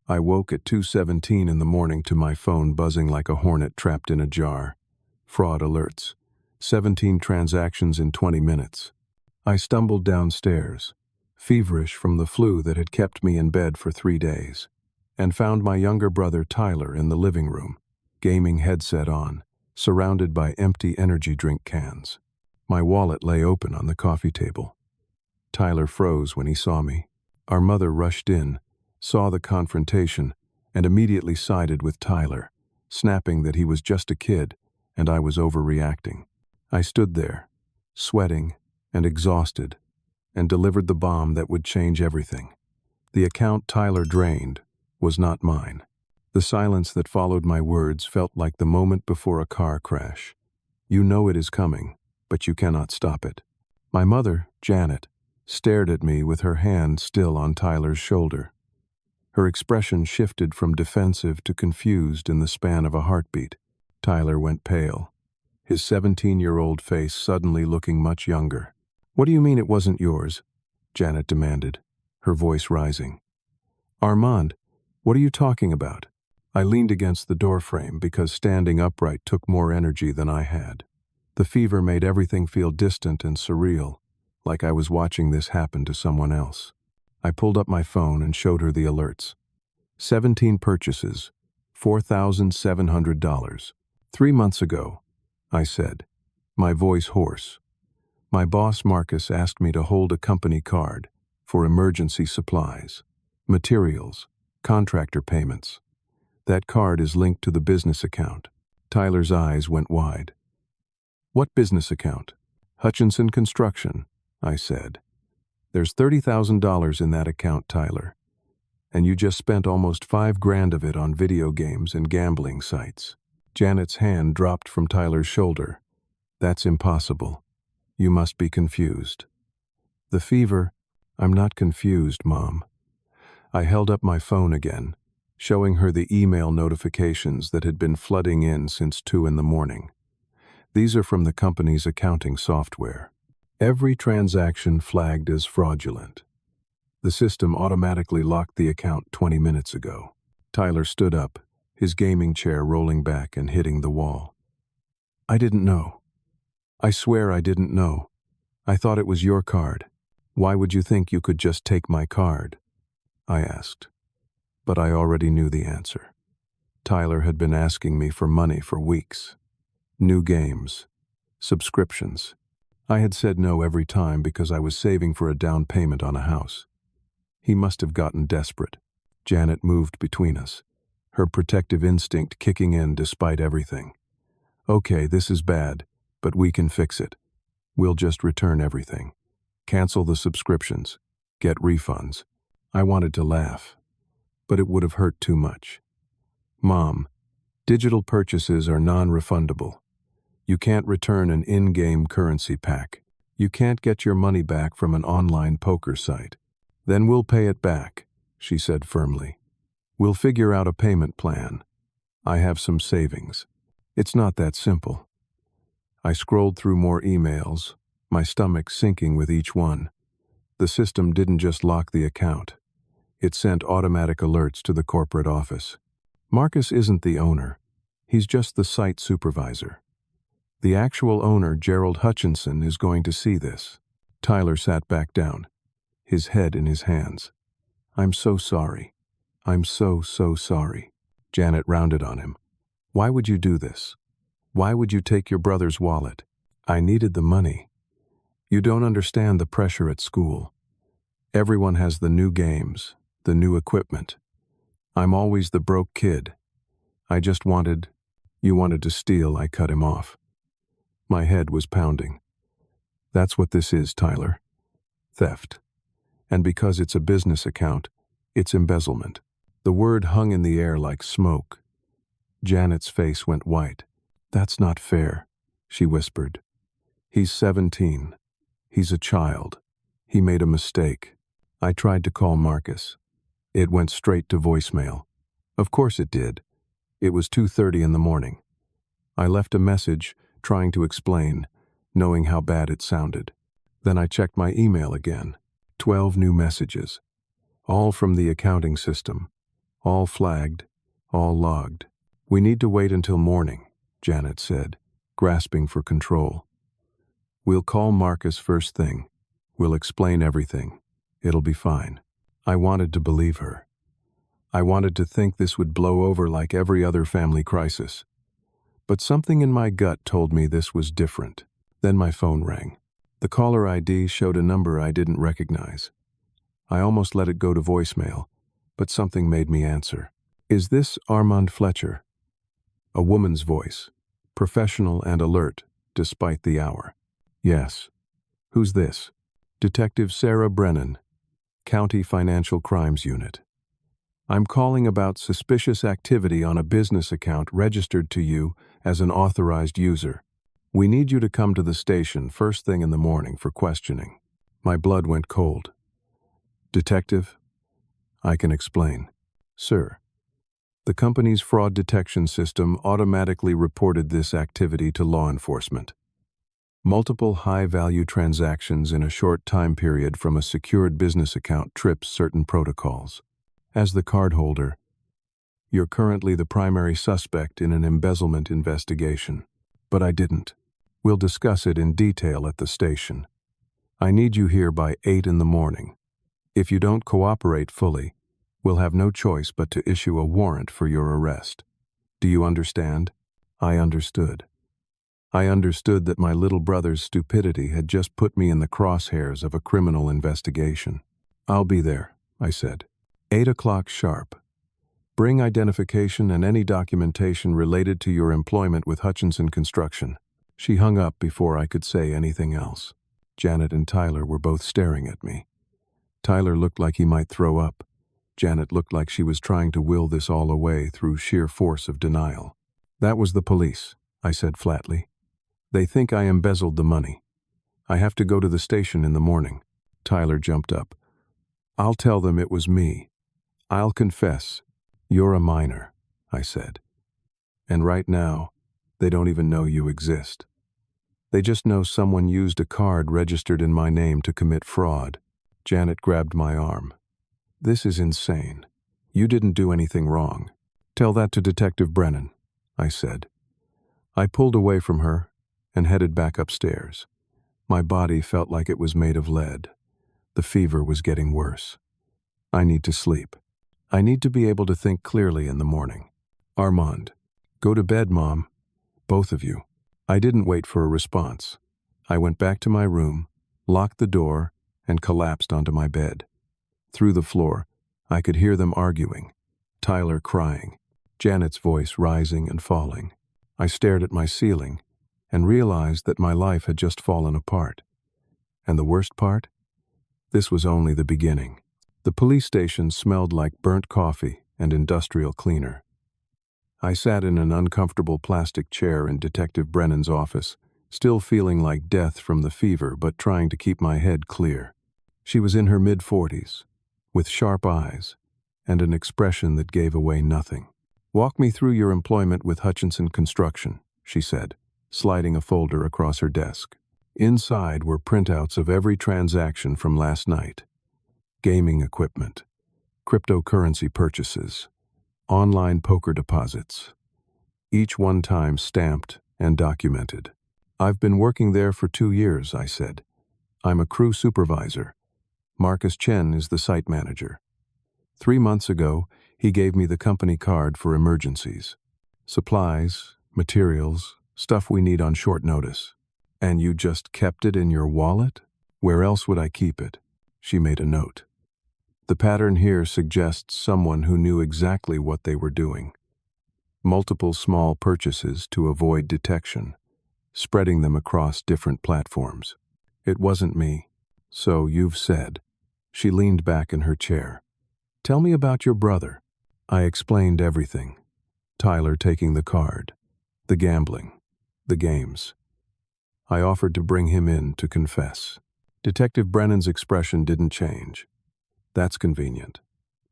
I woke at 2:17 in the morning to my phone buzzing like a hornet trapped in a jar. Fraud alerts. 17 transactions in 20 minutes. I stumbled downstairs, feverish from the flu that had kept me in bed for 3 days, and found my younger brother Tyler in the living room, gaming headset on, surrounded by empty energy drink cans. My wallet lay open on the coffee table. Tyler froze when he saw me. Our mother rushed in, saw the confrontation, and immediately sided with Tyler, snapping that he was just a kid and I was overreacting. I stood there, sweating and exhausted, and delivered the bomb that would change everything. The account Tyler drained was not mine. The silence that followed my words felt like the moment before a car crash. You know it is coming, but you cannot stop it. My mother, Janet, stared at me with her hand still on Tyler's shoulder. Her expression shifted from defensive to confused in the span of a heartbeat. Tyler went pale, his 17-year-old face suddenly looking much younger. "What do you mean it wasn't yours?" Janet demanded, her voice rising. "Armand, what are you talking about?" I leaned against the doorframe because standing upright took more energy than I had. The fever made everything feel distant and surreal, like I was watching this happen to someone else. I pulled up my phone and showed her the alerts. 17 purchases, $4,700. 3 months ago, I said, my voice hoarse. My boss Marcus asked me to hold a company card for emergency supplies, materials, contractor payments. That card is linked to the business account. Tyler's eyes went wide. "What business account?" "Hutchinson Construction," I said. "There's $30,000 in that account, Tyler. And you just spent almost $5,000 of it on video games and gambling sites." Janet's hand dropped from Tyler's shoulder. "That's impossible. You must be confused." "The fever—" "I'm not confused, Mom." I held up my phone again, showing her the email notifications that had been flooding in since 2 in the morning. These are from the company's accounting software. Every transaction flagged as fraudulent. The system automatically locked the account 20 minutes ago. Tyler stood up, his gaming chair rolling back and hitting the wall. "I didn't know. I swear I didn't know. I thought it was your card. Why would you think you could just take my card?" I asked. But I already knew the answer. Tyler had been asking me for money for weeks. New games, subscriptions. I had said no every time because I was saving for a down payment on a house. He must have gotten desperate. Janet moved between us, her protective instinct kicking in despite everything. "Okay, this is bad, but we can fix it. We'll just return everything. Cancel the subscriptions. Get refunds." I wanted to laugh, but it would have hurt too much. "Mom, digital purchases are non-refundable. You can't return an in-game currency pack. You can't get your money back from an online poker site." "Then we'll pay it back," she said firmly. "We'll figure out a payment plan. I have some savings." "It's not that simple." I scrolled through more emails, my stomach sinking with each one. The system didn't just lock the account. It sent automatic alerts to the corporate office. Marcus isn't the owner. He's just the site supervisor. The actual owner, Gerald Hutchinson, is going to see this. Tyler sat back down, his head in his hands. "I'm so sorry. I'm so sorry." Janet rounded on him. "Why would you do this? Why would you take your brother's wallet?" "I needed the money. You don't understand the pressure at school. Everyone has the new games, the new equipment. I'm always the broke kid. I just wanted—" "You wanted to steal," I cut him off. My head was pounding. "That's what this is, Tyler. Theft. And because it's a business account, it's embezzlement." The word hung in the air like smoke. Janet's face went white. "That's not fair," she whispered. "He's 17. He's a child. He made a mistake." I tried to call Marcus. It went straight to voicemail. Of course it did. It was 2:30 in the morning. I left a message, trying to explain, knowing how bad it sounded. Then I checked my email again. 12 new messages. All from the accounting system. All flagged, all logged. We need to wait until morning, Janet said, grasping for control. We'll call Marcus first thing. We'll explain everything. It'll be fine. I wanted to believe her. I wanted to think this would blow over like every other family crisis. But something in my gut told me this was different. Then my phone rang. The caller ID showed a number I didn't recognize. I almost let it go to voicemail, but something made me answer. Is this Armand Fletcher? A woman's voice, professional and alert, despite the hour. Yes. Who's this? Detective Sarah Brennan, County Financial Crimes Unit. I'm calling about suspicious activity on a business account registered to you as an authorized user. We need you to come to the station first thing in the morning for questioning. My blood went cold. Detective? I can explain. Sir, the company's fraud detection system automatically reported this activity to law enforcement. Multiple high-value transactions in a short time period from a secured business account trips certain protocols. As the cardholder, you're currently the primary suspect in an embezzlement investigation. But I didn't. We'll discuss it in detail at the station. I need you here by 8 in the morning. If you don't cooperate fully, we'll have no choice but to issue a warrant for your arrest. Do you understand? I understood. I understood that my little brother's stupidity had just put me in the crosshairs of a criminal investigation. I'll be there, I said. 8 o'clock sharp. Bring identification and any documentation related to your employment with Hutchinson Construction. She hung up before I could say anything else. Janet and Tyler were both staring at me. Tyler looked like he might throw up. Janet looked like she was trying to will this all away through sheer force of denial. That was the police, I said flatly. They think I embezzled the money. I have to go to the station in the morning. Tyler jumped up. I'll tell them it was me. I'll confess. You're a minor, I said. And right now, they don't even know you exist. They just know someone used a card registered in my name to commit fraud. Janet grabbed my arm. This is insane. You didn't do anything wrong. Tell that to Detective Brennan, I said. I pulled away from her and headed back upstairs. My body felt like it was made of lead. The fever was getting worse. I need to sleep. I need to be able to think clearly in the morning. Armand, go to bed, Mom. Both of you. I didn't wait for a response. I went back to my room, locked the door, and collapsed onto my bed. Through the floor, I could hear them arguing. Tyler crying, Janet's voice rising and falling. I stared at my ceiling and realized that my life had just fallen apart. And the worst part? This was only the beginning. The police station smelled like burnt coffee and industrial cleaner. I sat in an uncomfortable plastic chair in Detective Brennan's office, still feeling like death from the fever but trying to keep my head clear. She was in her mid-40s, with sharp eyes and an expression that gave away nothing. Walk me through your employment with Hutchinson Construction, she said, sliding a folder across her desk. Inside were printouts of every transaction from last night. Gaming equipment, cryptocurrency purchases, online poker deposits, each one-time stamped and documented. I've been working there for 2 years, I said. I'm a crew supervisor. Marcus Chen is the site manager. 3 months ago, he gave me the company card for emergencies. Supplies, materials, stuff we need on short notice. And you just kept it in your wallet? Where else would I keep it? She made a note. The pattern here suggests someone who knew exactly what they were doing. Multiple small purchases to avoid detection, spreading them across different platforms. It wasn't me. So you've said. She leaned back in her chair. Tell me about your brother. I explained everything. Tyler taking the card, the gambling, the games. I offered to bring him in to confess. Detective Brennan's expression didn't change. That's convenient.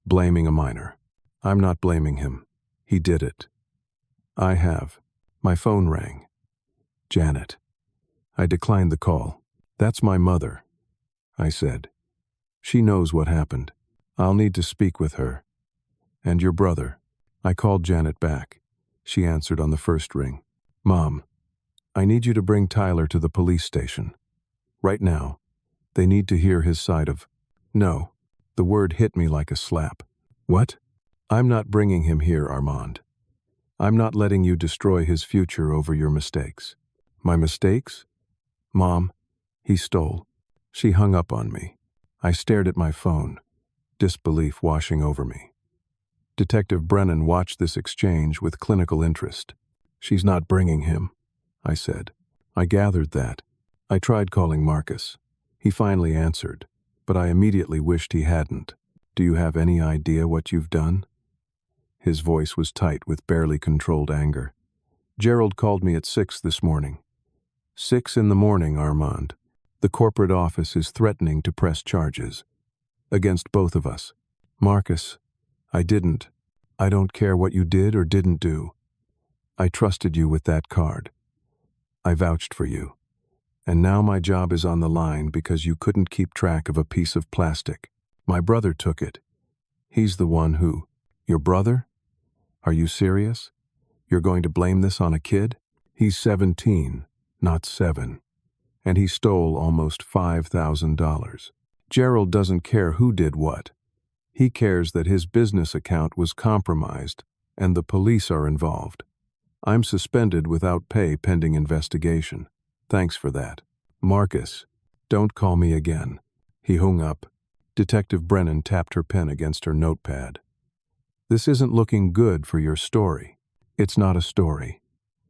Blaming a minor. I'm not blaming him. He did it. I have. My phone rang. Janet. I declined the call. That's my mother, I said. She knows what happened. I'll need to speak with her. And your brother? I called Janet back. She answered on the first ring. Mom, I need you to bring Tyler to the police station. Right now. They need to hear his side of... No. The word hit me like a slap. What? I'm not bringing him here, Armand. I'm not letting you destroy his future over your mistakes. My mistakes? Mom, he stole. She hung up on me. I stared at my phone, disbelief washing over me. Detective Brennan watched this exchange with clinical interest. She's not bringing him, I said. I gathered that. I tried calling Marcus. He finally answered, but I immediately wished he hadn't. Do you have any idea what you've done? His voice was tight with barely controlled anger. Gerald called me at 6 this morning. 6 in the morning, Armand. The corporate office is threatening to press charges. Against both of us. Marcus, I don't care what you did or didn't do. I trusted you with that card. I vouched for you. And now my job is on the line because you couldn't keep track of a piece of plastic. My brother took it. He's the one who... Your brother? Are you serious? You're going to blame this on a kid? He's 17, not 7. And he stole almost $5,000. Gerald doesn't care who did what. He cares that his business account was compromised and the police are involved. I'm suspended without pay pending investigation. Thanks for that. Marcus, don't call me again. He hung up. Detective Brennan tapped her pen against her notepad. This isn't looking good for your story. It's not a story.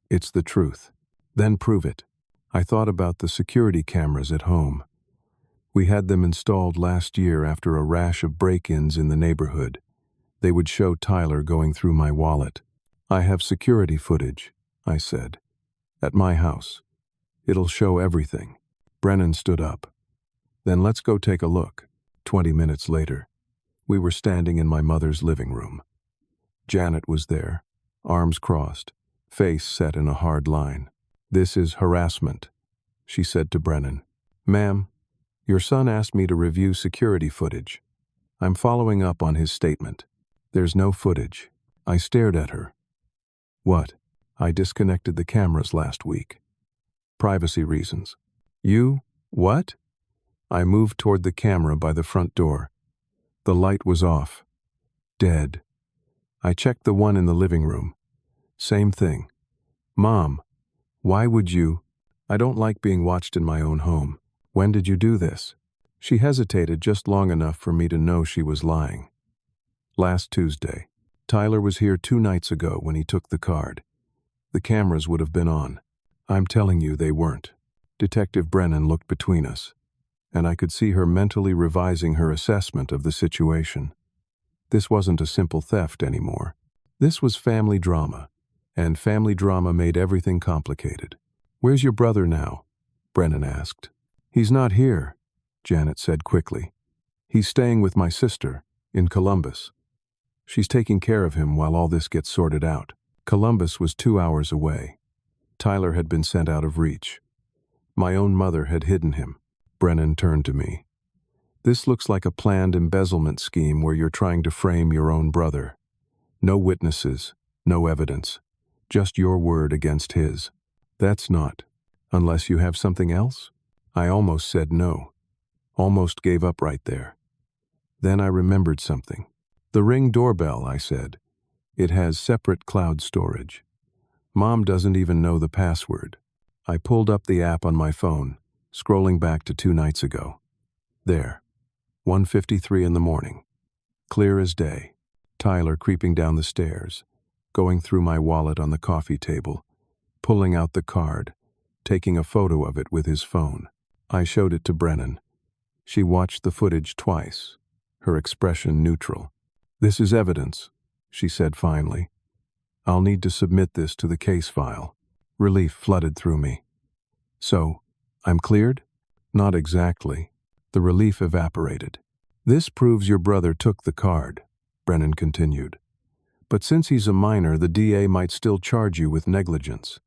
It's the truth. Then prove it. I thought about the security cameras at home. We had them installed last year after a rash of break-ins in the neighborhood. They would show Tyler going through my wallet. I have security footage, I said. At my house. It'll show everything. Brennan stood up. Then let's go take a look. 20 minutes later, we were standing in my mother's living room. Janet was there, arms crossed, face set in a hard line. This is harassment, she said to Brennan. Ma'am, your son asked me to review security footage. I'm following up on his statement. There's no footage. I stared at her. What? I disconnected the cameras last week. Privacy reasons. You? What? I moved toward the camera by the front door. The light was off. Dead. I checked the one in the living room. Same thing. Mom, why would you? I don't like being watched in my own home. When did you do this? She hesitated just long enough for me to know she was lying. Last Tuesday. Tyler was here 2 nights ago when he took the card. The cameras would have been on. I'm telling you they weren't. Detective Brennan looked between us, and I could see her mentally revising her assessment of the situation. This wasn't a simple theft anymore. This was family drama, and family drama made everything complicated. Where's your brother now? Brennan asked. He's not here, Janet said quickly. He's staying with my sister, in Columbus. She's taking care of him while all this gets sorted out. Columbus was 2 hours away. Tyler had been sent out of reach. My own mother had hidden him. Brennan turned to me. This looks like a planned embezzlement scheme where you're trying to frame your own brother. No witnesses, no evidence, just your word against his. That's not. Unless you have something else? I almost said no. Almost gave up right there. Then I remembered something. The Ring doorbell, I said. It has separate cloud storage. Mom doesn't even know the password. I pulled up the app on my phone, scrolling back to 2 nights ago. There. 1:53 in the morning. Clear as day. Tyler creeping down the stairs, going through my wallet on the coffee table, pulling out the card, taking a photo of it with his phone. I showed it to Brennan. She watched the footage twice, her expression neutral. This is evidence, she said finally. I'll need to submit this to the case file. Relief flooded through me. So, I'm cleared? Not exactly. The relief evaporated. This proves your brother took the card, Brennan continued. But since he's a minor, the DA might still charge you with negligence.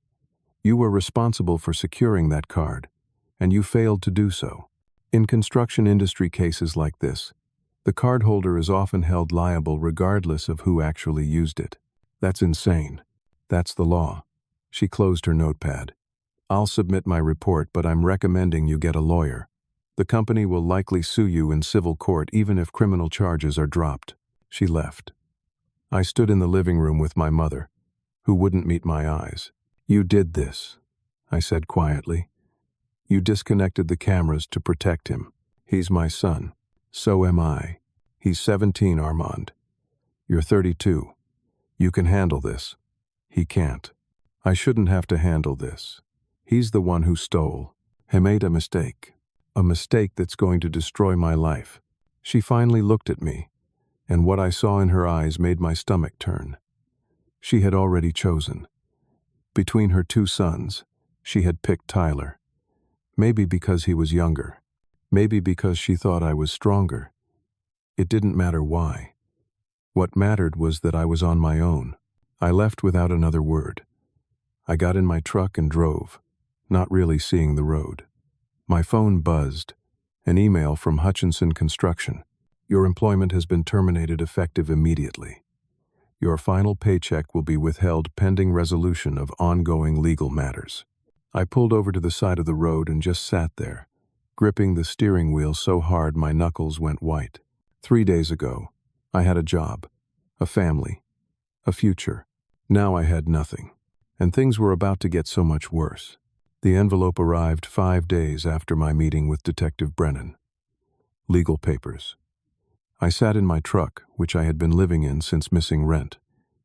You were responsible for securing that card, and you failed to do so. In construction industry cases like this, The cardholder is often held liable regardless of who actually used it. That's insane. That's the law. She closed her notepad. I'll submit my report, but I'm recommending you get a lawyer. The company will likely sue you in civil court even if criminal charges are dropped. She left. I stood in the living room with my mother, who wouldn't meet my eyes. You did this, I said quietly. You disconnected the cameras to protect him. He's my son. So am I. He's 17, Armand. You're 32. You can handle this. He can't. I shouldn't have to handle this. He's the one who stole. He made a mistake. A mistake that's going to destroy my life. She finally looked at me, and what I saw in her eyes made my stomach turn. She had already chosen. Between her two sons, she had picked Tyler. Maybe because he was younger. Maybe because she thought I was stronger. It didn't matter why. What mattered was that I was on my own. I left without another word. I got in my truck and drove, not really seeing the road. My phone buzzed. An email from Hutchinson Construction. Your employment has been terminated effective immediately. Your final paycheck will be withheld pending resolution of ongoing legal matters. I pulled over to the side of the road and just sat there, gripping the steering wheel so hard my knuckles went white. 3 days ago, I had a job, a family, a future. Now I had nothing, and things were about to get so much worse. The envelope arrived 5 days after my meeting with Detective Brennan. Legal papers. I sat in my truck, which I had been living in since missing rent,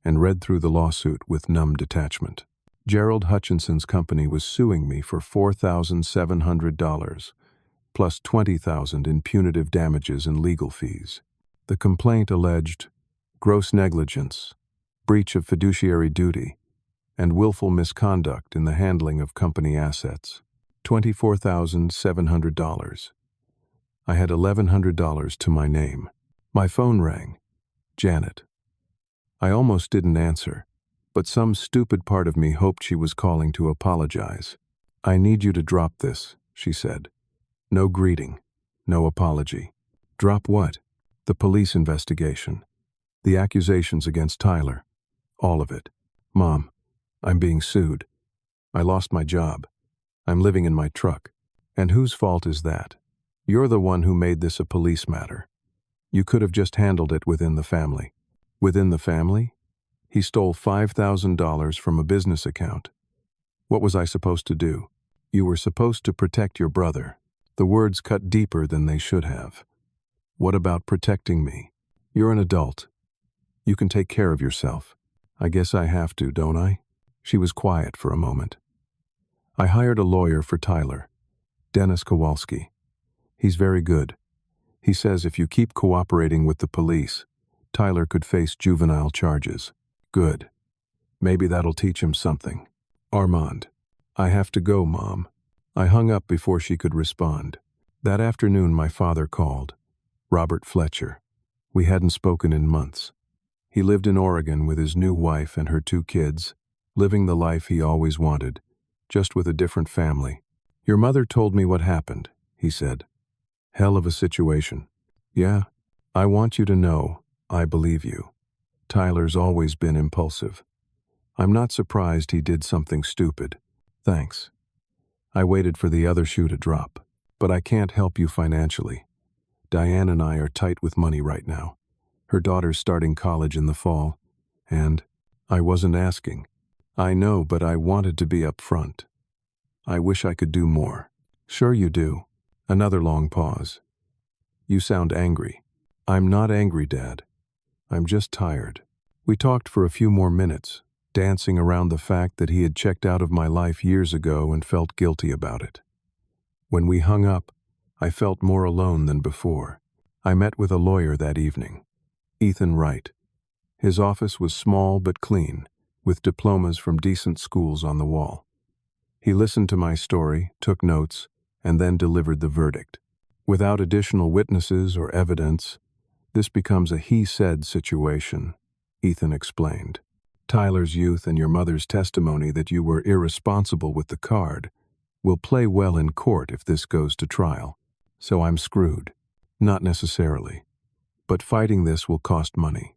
and read through the lawsuit with numb detachment. Gerald Hutchinson's company was suing me for $4,700, plus $20,000 in punitive damages and legal fees. The complaint alleged gross negligence, breach of fiduciary duty, and willful misconduct in the handling of company assets. $24,700. I had $1,100 to my name. My phone rang. Janet. I almost didn't answer, but some stupid part of me hoped she was calling to apologize. I need you to drop this, she said. No greeting, no apology. Drop what? The police investigation. The accusations against Tyler. All of it. Mom, I'm being sued. I lost my job. I'm living in my truck. And whose fault is that? You're the one who made this a police matter. You could have just handled it within the family. Within the family? He stole $5,000 from a business account. What was I supposed to do? You were supposed to protect your brother. The words cut deeper than they should have. What about protecting me? You're an adult. You can take care of yourself. I guess I have to, don't I? She was quiet for a moment. I hired a lawyer for Tyler, Dennis Kowalski. He's very good. He says if you keep cooperating with the police, Tyler could face juvenile charges. Good. Maybe that'll teach him something. Armand. I have to go, Mom. I hung up before she could respond. That afternoon my father called. Robert Fletcher. We hadn't spoken in months. He lived in Oregon with his new wife and her 2 kids, living the life he always wanted, just with a different family. Your mother told me what happened, he said. Hell of a situation. Yeah, I want you to know, I believe you. Tyler's always been impulsive. I'm not surprised he did something stupid. Thanks. I waited for the other shoe to drop, but I can't help you financially. Diane and I are tight with money right now. Her daughter's starting college in the fall, and I wasn't asking. I know, but I wanted to be upfront. I wish I could do more. Sure you do. Another long pause. You sound angry. I'm not angry, Dad. I'm just tired. We talked for a few more minutes, dancing around the fact that he had checked out of my life years ago and felt guilty about it. When we hung up, I felt more alone than before. I met with a lawyer that evening, Ethan Wright. His office was small but clean, with diplomas from decent schools on the wall. He listened to my story, took notes, and then delivered the verdict. Without additional witnesses or evidence, this becomes a he-said situation, Ethan explained. Tyler's youth and your mother's testimony that you were irresponsible with the card will play well in court if this goes to trial. So I'm screwed. Not necessarily. But fighting this will cost money.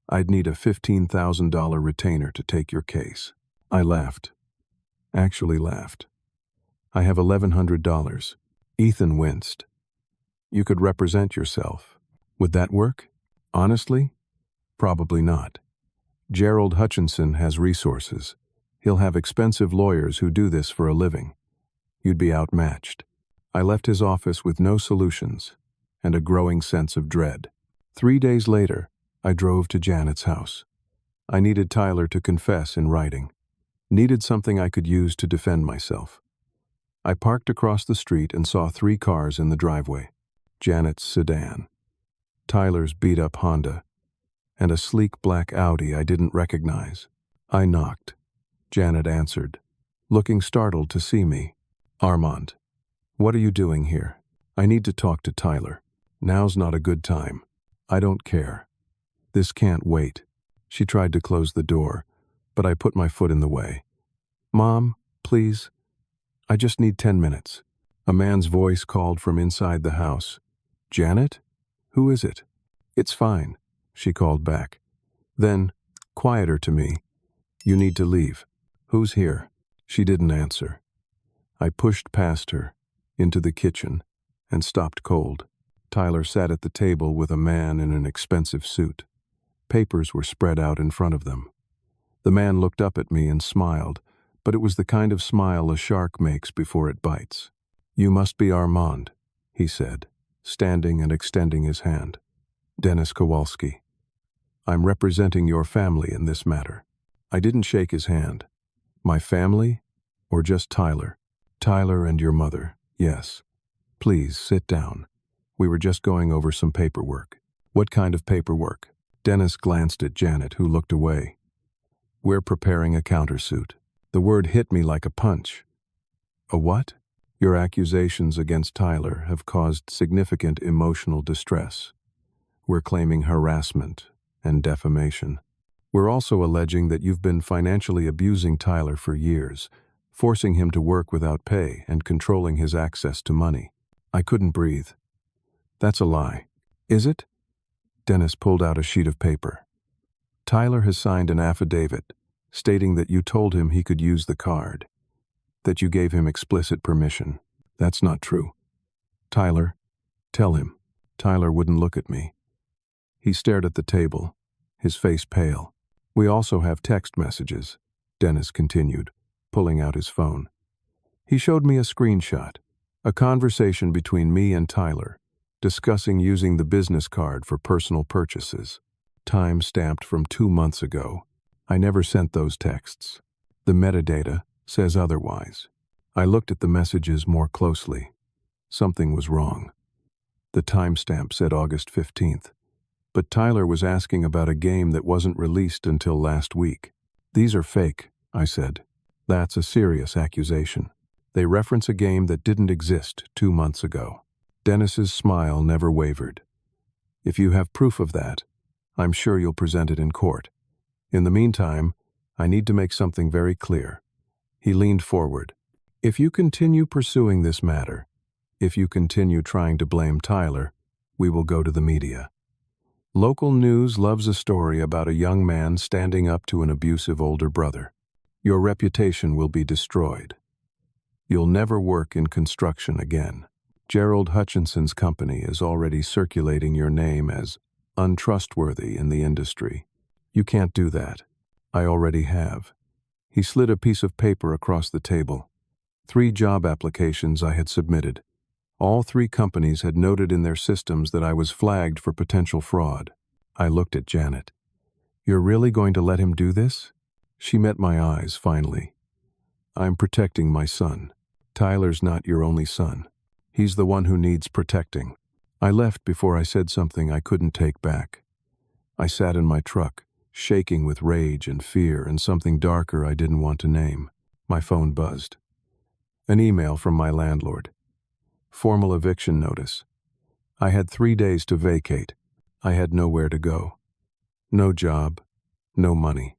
I'd need a $15,000 retainer to take your case. I laughed. Actually laughed. I have $1,100. Ethan winced. You could represent yourself. Would that work? Honestly? Probably not. Gerald Hutchinson has resources. He'll have expensive lawyers who do this for a living. You'd be outmatched. I left his office with no solutions and a growing sense of dread. 3 days later, I drove to Janet's house. I needed Tyler to confess in writing. Needed something I could use to defend myself. I parked across the street and saw 3 cars in the driveway. Janet's sedan, Tyler's beat-up Honda, and a sleek black Audi I didn't recognize. I knocked. Janet answered, looking startled to see me. Armand, what are you doing here? I need to talk to Tyler. Now's not a good time. I don't care. This can't wait. She tried to close the door, but I put my foot in the way. Mom, please. I just need 10 minutes. A man's voice called from inside the house. Janet? Who is it? It's fine, she called back. Then, quieter to me, you need to leave. Who's here? She didn't answer. I pushed past her, into the kitchen, and stopped cold. Tyler sat at the table with a man in an expensive suit. Papers were spread out in front of them. The man looked up at me and smiled, but it was the kind of smile a shark makes before it bites. You must be Armand, he said, standing and extending his hand. Dennis Kowalski. I'm representing your family in this matter. I didn't shake his hand. My family? Or just Tyler? Tyler and your mother, yes. Please, sit down. We were just going over some paperwork. What kind of paperwork? Dennis glanced at Janet, who looked away. We're preparing a countersuit. The word hit me like a punch. A what? Your accusations against Tyler have caused significant emotional distress. We're claiming harassment and defamation. We're also alleging that you've been financially abusing Tyler for years, forcing him to work without pay and controlling his access to money. I couldn't breathe. That's a lie. Is it? Dennis pulled out a sheet of paper. Tyler has signed an affidavit stating that you told him he could use the card, that you gave him explicit permission. That's not true. Tyler, tell him. Tyler wouldn't look at me. He stared at the table, his face pale. We also have text messages, Dennis continued, pulling out his phone. He showed me a screenshot, a conversation between me and Tyler, discussing using the business card for personal purchases. Time stamped from 2 months ago. I never sent those texts. The metadata says otherwise. I looked at the messages more closely. Something was wrong. The timestamp said August 15th. But Tyler was asking about a game that wasn't released until last week. These are fake, I said. That's a serious accusation. They reference a game that didn't exist 2 months ago. Dennis's smile never wavered. If you have proof of that, I'm sure you'll present it in court. In the meantime, I need to make something very clear. He leaned forward. If you continue pursuing this matter, if you continue trying to blame Tyler, we will go to the media. Local news loves a story about a young man standing up to an abusive older brother. Your reputation will be destroyed. You'll never work in construction again. Gerald Hutchinson's company is already circulating your name as untrustworthy in the industry. You can't do that. I already have. He slid a piece of paper across the table. 3 job applications I had submitted. All 3 companies had noted in their systems that I was flagged for potential fraud. I looked at Janet. You're really going to let him do this? She met my eyes finally. I'm protecting my son. Tyler's not your only son. He's the one who needs protecting. I left before I said something I couldn't take back. I sat in my truck, shaking with rage and fear and something darker I didn't want to name. My phone buzzed. An email from my landlord. Formal eviction notice. I had 3 days to vacate. I had nowhere to go. No job, no money.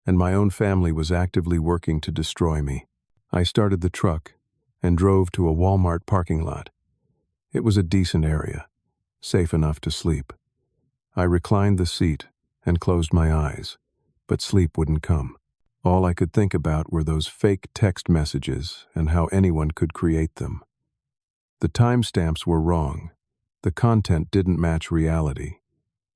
And my own family was actively working to destroy me. I started the truck and drove to a Walmart parking lot. It was a decent area. safe enough to sleep. I reclined the seat and closed my eyes, but sleep wouldn't come. All I could think about were those fake text messages and how anyone could create them. The timestamps were wrong. The content didn't match reality,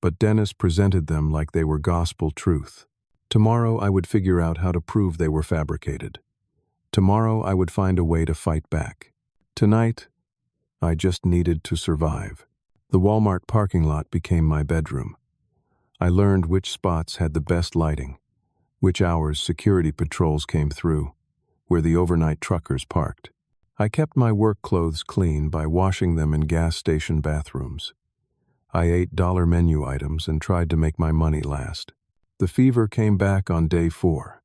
but Dennis presented them like they were gospel truth. Tomorrow I would figure out how to prove they were fabricated. Tomorrow I would find a way to fight back. Tonight, I just needed to survive. The Walmart parking lot became my bedroom. I learned which spots had the best lighting, which hours security patrols came through, where the overnight truckers parked. I kept my work clothes clean by washing them in gas station bathrooms. I ate dollar menu items and tried to make my money last. The fever came back on day 4.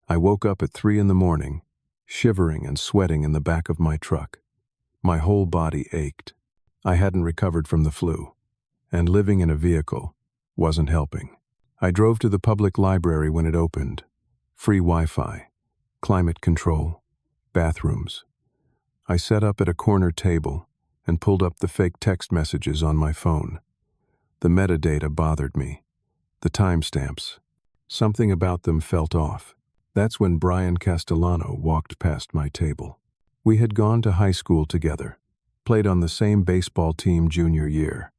I woke up at 3 in the morning, shivering and sweating in the back of my truck. My whole body ached. I hadn't recovered from the flu, and living in a vehicle wasn't helping. I drove to the public library when it opened. Free Wi-Fi, climate control, bathrooms. I sat up at a corner table and pulled up the fake text messages on my phone. The metadata bothered me. The timestamps. Something about them felt off. That's when Brian Castellano walked past my table. We had gone to high school together, played on the same baseball team junior year.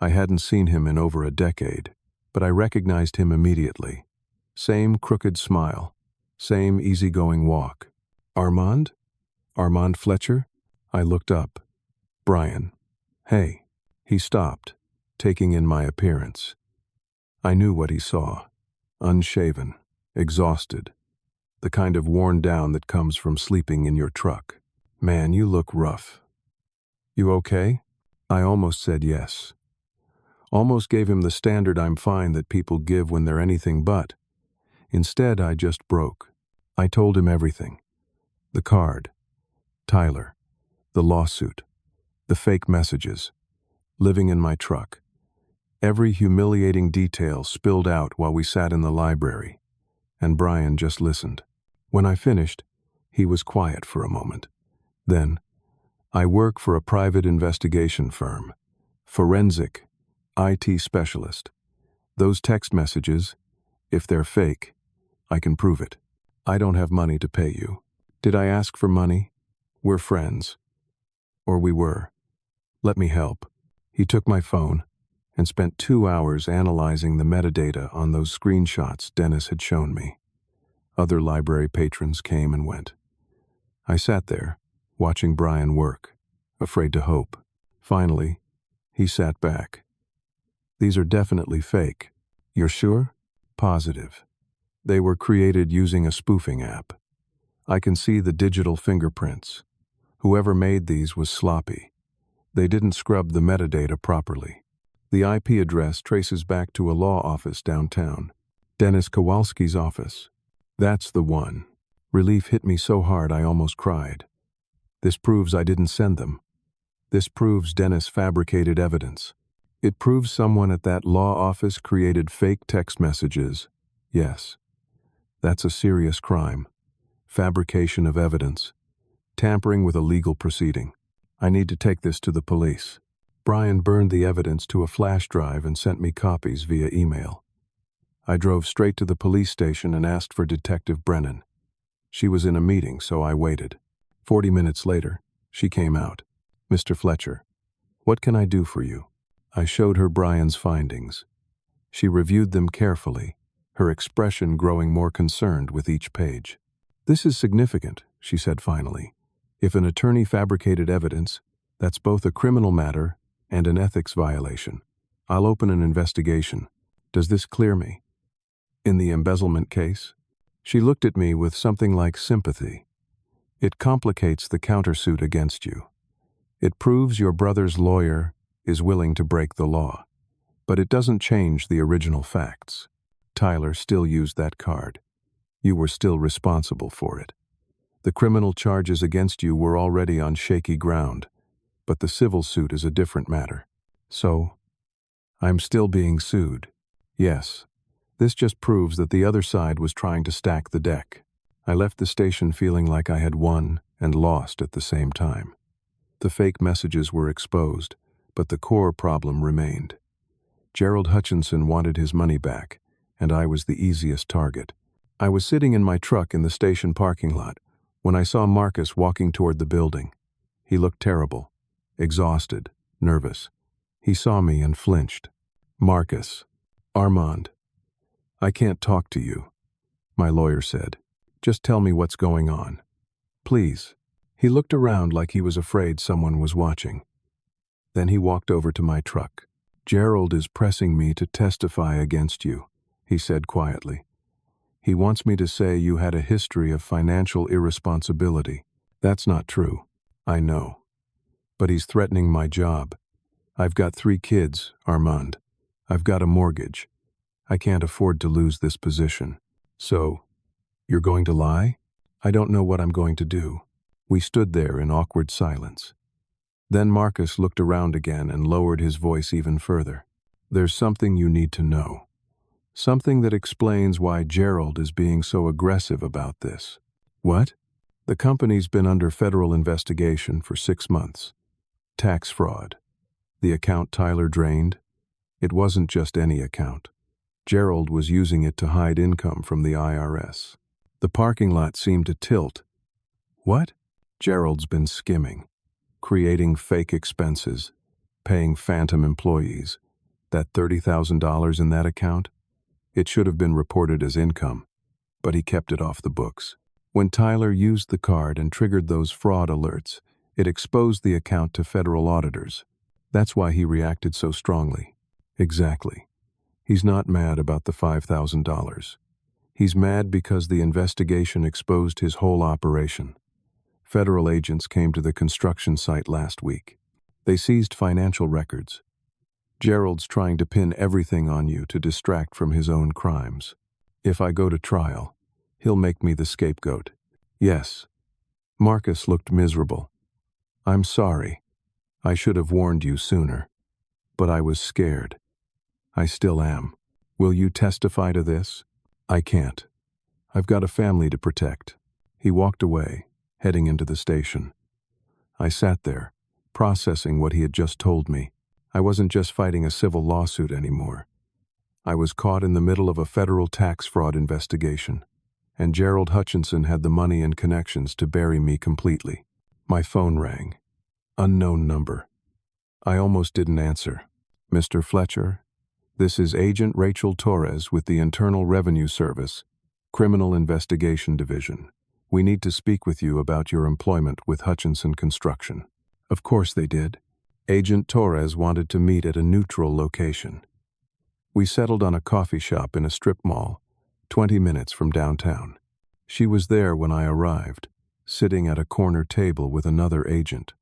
I hadn't seen him in over a decade, but I recognized him immediately. Same crooked smile, same easygoing walk. Armand? Armand Fletcher? I looked up. Brian. Hey. He stopped, taking in my appearance. I knew what he saw. Unshaven, exhausted. The kind of worn down that comes from sleeping in your truck. Man, you look rough. You okay? I almost said yes. Almost gave him the standard I'm fine that people give when they're anything but. Instead, I just broke. I told him everything. The card. Tyler. The lawsuit. The fake messages. Living in my truck. Every humiliating detail spilled out while we sat in the library, and Brian just listened. When I finished, he was quiet for a moment. Then, I work for a private investigation firm. Forensic, IT specialist. Those text messages, if they're fake, I can prove it. I don't have money to pay you. Did I ask for money? We're friends. Or we were. Let me help. He took my phone and spent 2 hours analyzing the metadata on those screenshots Dennis had shown me. Other library patrons came and went. I sat there, watching Brian work, afraid to hope. Finally, he sat back. These are definitely fake. You're sure? Positive. They were created using a spoofing app. I can see the digital fingerprints. Whoever made these was sloppy. They didn't scrub the metadata properly. The IP address traces back to a law office downtown. Dennis Kowalski's office. That's the one. Relief hit me so hard I almost cried. This proves I didn't send them. This proves Dennis fabricated evidence. It proves someone at that law office created fake text messages. Yes. That's a serious crime. Fabrication of evidence. Tampering with a legal proceeding. I need to take this to the police. Brian burned the evidence to a flash drive and sent me copies via email. I drove straight to the police station and asked for Detective Brennan. She was in a meeting, so I waited. 40 minutes later, she came out. Mr. Fletcher, what can I do for you? I showed her Brian's findings. She reviewed them carefully, her expression growing more concerned with each page. This is significant, she said finally. If an attorney fabricated evidence, that's both a criminal matter and an ethics violation. I'll open an investigation. Does this clear me? In the embezzlement case? She looked at me with something like sympathy. It complicates the countersuit against you. It proves your brother's lawyer is willing to break the law, but it doesn't change the original facts. Tyler still used that card. You were still responsible for it. The criminal charges against you were already on shaky ground, but the civil suit is a different matter. So, I'm still being sued. Yes, this just proves that the other side was trying to stack the deck. I left the station feeling like I had won and lost at the same time. The fake messages were exposed, but the core problem remained. Gerald Hutchinson wanted his money back, and I was the easiest target. I was sitting in my truck in the station parking lot when I saw Marcus walking toward the building. He looked terrible, exhausted, nervous. He saw me and flinched. "Marcus." "Armand, I can't talk to you," my lawyer said. "Just tell me what's going on. Please." He looked around like he was afraid someone was watching. Then he walked over to my truck. "Gerald is pressing me to testify against you," he said quietly. "He wants me to say you had a history of financial irresponsibility. That's not true. I know. But he's threatening my job. I've got 3 kids, Armand. I've got a mortgage. I can't afford to lose this position. So, you're going to lie? I don't know what I'm going to do." We stood there in awkward silence. Then Marcus looked around again and lowered his voice even further. "There's something you need to know. Something that explains why Gerald is being so aggressive about this." "What?" "The company's been under federal investigation for 6 months. Tax fraud. The account Tyler drained? It wasn't just any account. Gerald was using it to hide income from the IRS. The parking lot seemed to tilt." "What?" "Gerald's been skimming, creating fake expenses, paying phantom employees. That $30,000 in that account? It should have been reported as income, but he kept it off the books. When Tyler used the card and triggered those fraud alerts, it exposed the account to federal auditors. That's why he reacted so strongly." "Exactly. He's not mad about the $5,000. He's mad because the investigation exposed his whole operation. Federal agents came to the construction site last week. They seized financial records. Gerald's trying to pin everything on you to distract from his own crimes. If I go to trial, he'll make me the scapegoat." "Yes." Marcus looked miserable. "I'm sorry. I should have warned you sooner. But I was scared. I still am. Will you testify to this?" "I can't. I've got a family to protect." He walked away, heading into the station. I sat there, processing what he had just told me. I wasn't just fighting a civil lawsuit anymore. I was caught in the middle of a federal tax fraud investigation, and Gerald Hutchinson had the money and connections to bury me completely. My phone rang. Unknown number. I almost didn't answer. "Mr. Fletcher, this is Agent Rachel Torres with the Internal Revenue Service, Criminal Investigation Division. We need to speak with you about your employment with Hutchinson Construction." Of course they did. Agent Torres wanted to meet at a neutral location. We settled on a coffee shop in a strip mall, 20 minutes from downtown. She was there when I arrived, sitting at a corner table with another agent,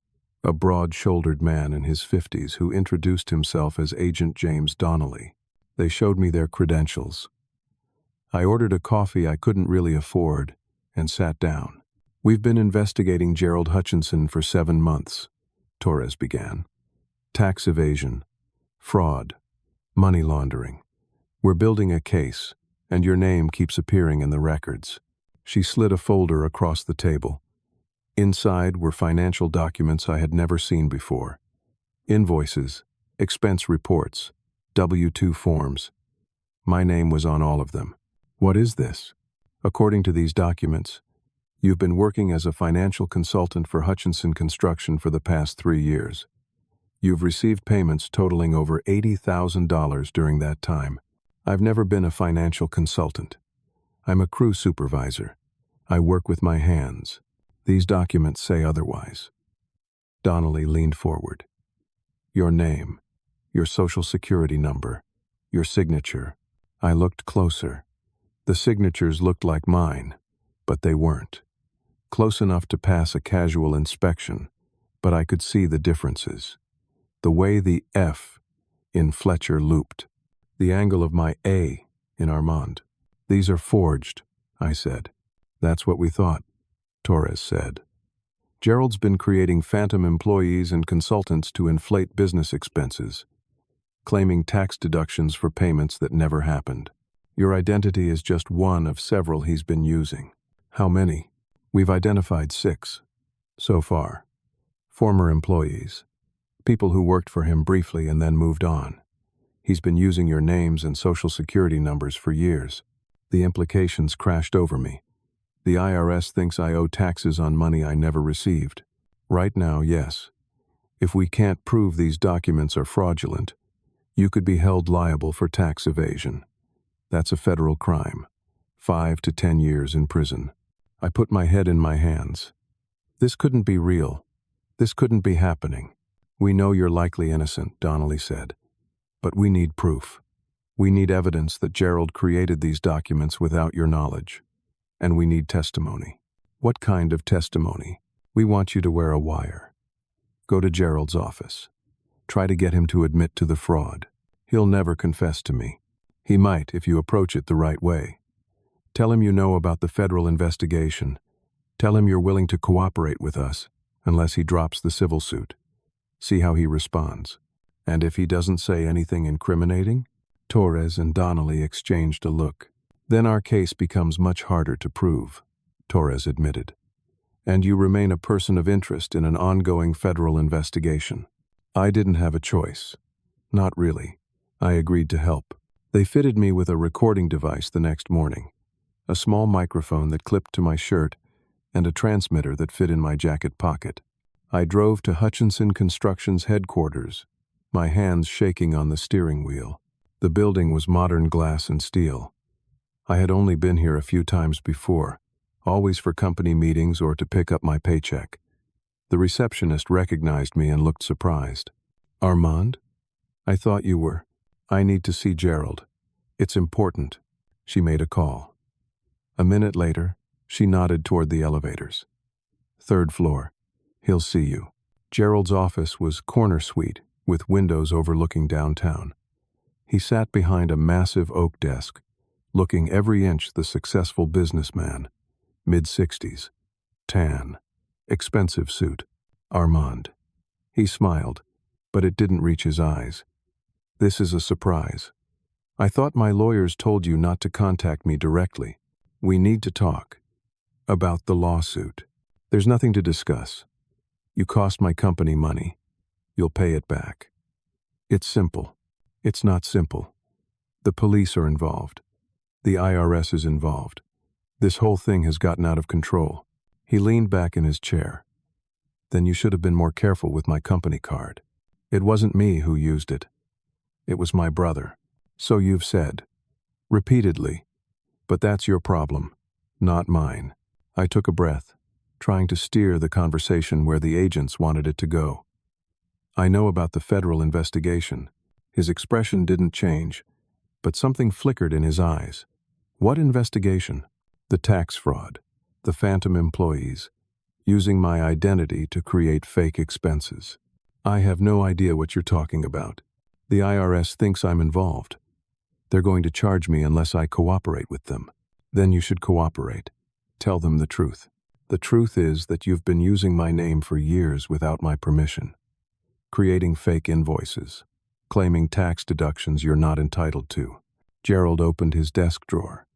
a broad-shouldered man in his 50s who introduced himself as Agent James Donnelly. They showed me their credentials. I ordered a coffee I couldn't really afford and sat down. "We've been investigating Gerald Hutchinson for 7 months, Torres began. "Tax evasion, fraud, money laundering. We're building a case, and your name keeps appearing in the records." She slid a folder across the table. Inside were financial documents I had never seen before. Invoices, expense reports, W-2 forms. My name was on all of them. "What is this?" "According to these documents, you've been working as a financial consultant for Hutchinson Construction for the past 3 years. You've received payments totaling over $80,000 during that time. I've never been a financial consultant. I'm a crew supervisor. I work with my hands. These documents say otherwise." Donnelly leaned forward. "Your name, your social security number, your signature." I looked closer. The signatures looked like mine, but they weren't. Close enough to pass a casual inspection, but I could see the differences. The way the F in Fletcher looped. The angle of my A in Armand. "These are forged," I said. "That's what we thought," Torres said. "Gerald's been creating phantom employees and consultants to inflate business expenses, claiming tax deductions for payments that never happened. Your identity is just one of several he's been using." "How many?" "We've identified 6 so far. Former employees, People who worked for him briefly and then moved on. He's been using your names and social security numbers for years. The implications crashed over me. The IRS thinks I owe taxes on money I never received. Right now, yes. If we can't prove these documents are fraudulent, you could be held liable for tax evasion. That's a federal crime. 5 to 10 years in prison. I put my head in my hands. This couldn't be real. This couldn't be happening. We know you're likely innocent, Donnelly said. But we need proof. We need evidence that Gerald created these documents without your knowledge. And we need testimony. What kind of testimony? We want you to wear a wire. Go to Gerald's office. Try to get him to admit to the fraud. He'll never confess to me. He might if you approach it the right way. Tell him you know about the federal investigation. Tell him you're willing to cooperate with us, unless he drops the civil suit. See how he responds. And if he doesn't say anything incriminating? Torres and Donnelly exchanged a look. Then our case becomes much harder to prove, Torres admitted. And you remain a person of interest in an ongoing federal investigation. I didn't have a choice. Not really. I agreed to help. They fitted me with a recording device the next morning. A small microphone that clipped to my shirt and a transmitter that fit in my jacket pocket. I drove to Hutchinson Construction's headquarters, my hands shaking on the steering wheel. The building was modern glass and steel. I had only been here a few times before, always for company meetings or to pick up my paycheck. The receptionist recognized me and looked surprised. Armand? I thought you were. I need to see Gerald. It's important. She made a call. A minute later, she nodded toward the elevators. 3rd floor. He'll see you. Gerald's office was corner suite with windows overlooking downtown. He sat behind a massive oak desk, looking every inch the successful businessman. Mid-60s. Tan. Expensive suit. Armand. He smiled, but it didn't reach his eyes. This is a surprise. I thought my lawyers told you not to contact me directly. We need to talk. About the lawsuit. There's nothing to discuss. You cost my company money. You'll pay it back. It's simple. It's not simple. The police are involved. The IRS is involved. This whole thing has gotten out of control. He leaned back in his chair. Then you should have been more careful with my company card. It wasn't me who used it. It was my brother. So you've said. Repeatedly. But that's your problem, not mine. I took a breath, trying to steer the conversation where the agents wanted it to go. I know about the federal investigation. His expression didn't change, but something flickered in his eyes. What investigation? The tax fraud, the phantom employees, using my identity to create fake expenses. I have no idea what you're talking about. The IRS thinks I'm involved. They're going to charge me unless I cooperate with them. Then you should cooperate. Tell them the truth. The truth is that you've been using my name for years without my permission. Creating fake invoices. Claiming tax deductions you're not entitled to. Gerald opened his desk drawer.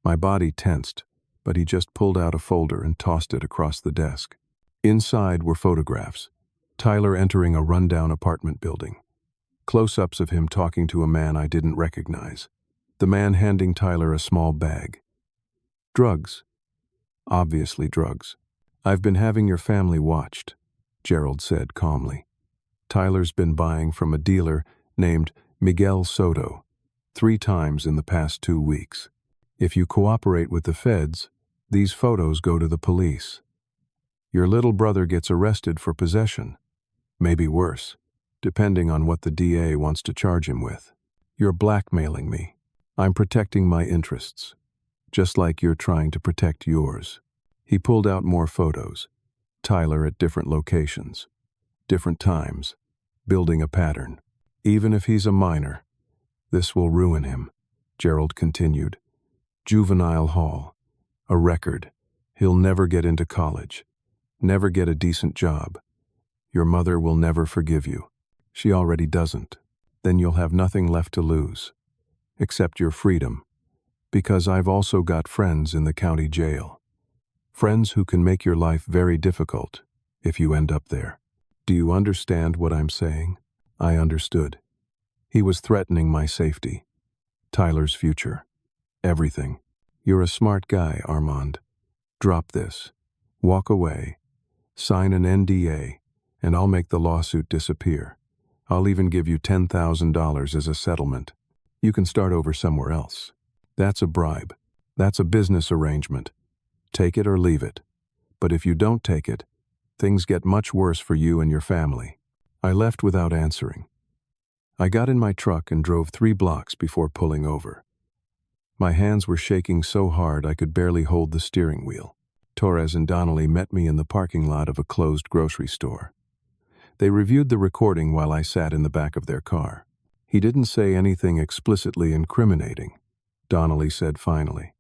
My body tensed, but he just pulled out a folder and tossed it across the desk. Inside were photographs. Tyler entering a rundown apartment building. Close-ups of him talking to a man I didn't recognize. The man handing Tyler a small bag. Drugs. Obviously drugs. I've been having your family watched, Gerald said calmly. Tyler's been buying from a dealer named Miguel Soto 3 times in the past 2 weeks. If you cooperate with the feds, these photos go to the police. Your little brother gets arrested for possession. Maybe worse, depending on what the DA wants to charge him with. You're blackmailing me. I'm protecting my interests, just like you're trying to protect yours. He pulled out more photos. Tyler at different locations, different times, building a pattern. Even if he's a minor, this will ruin him, Gerald continued. Juvenile hall, a record. He'll never get into college, never get a decent job. Your mother will never forgive you. She already doesn't. Then you'll have nothing left to lose, except your freedom, because I've also got friends in the county jail. Friends who can make your life very difficult if you end up there. Do you understand what I'm saying? I understood. He was threatening my safety, Tyler's future, everything. You're a smart guy, Armand. Drop this. Walk away. Sign an NDA, and I'll make the lawsuit disappear. I'll even give you $10,000 as a settlement. You can start over somewhere else. That's a bribe. That's a business arrangement. Take it or leave it. But if you don't take it, things get much worse for you and your family. I left without answering. I got in my truck and drove 3 blocks before pulling over. My hands were shaking so hard I could barely hold the steering wheel. Torres and Donnelly met me in the parking lot of a closed grocery store. They reviewed the recording while I sat in the back of their car. He didn't say anything explicitly incriminating, Donnelly said finally.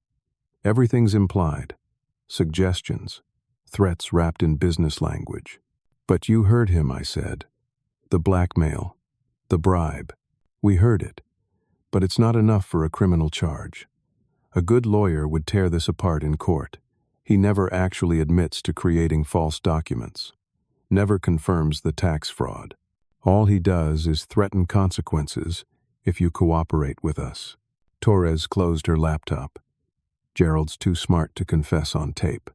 Everything's implied. Suggestions. Threats wrapped in business language. But you heard him, I said. The blackmail. The bribe. We heard it. But it's not enough for a criminal charge. A good lawyer would tear this apart in court. He never actually admits to creating false documents. Never confirms the tax fraud. All he does is threaten consequences if you cooperate with us. Torres closed her laptop. Gerald's too smart to confess on tape.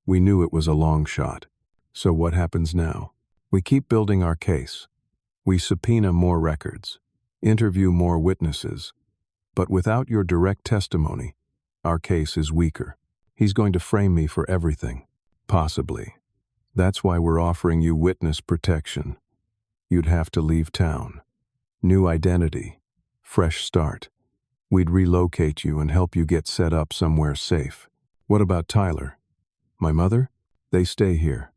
We knew it was a long shot. So what happens now? We keep building our case. We subpoena more records, interview more witnesses. But without your direct testimony, our case is weaker. He's going to frame me for everything. Possibly. That's why we're offering you witness protection. You'd have to leave town. New identity. Fresh start. We'd relocate you and help you get set up somewhere safe. What about Tyler? My mother? They stay here.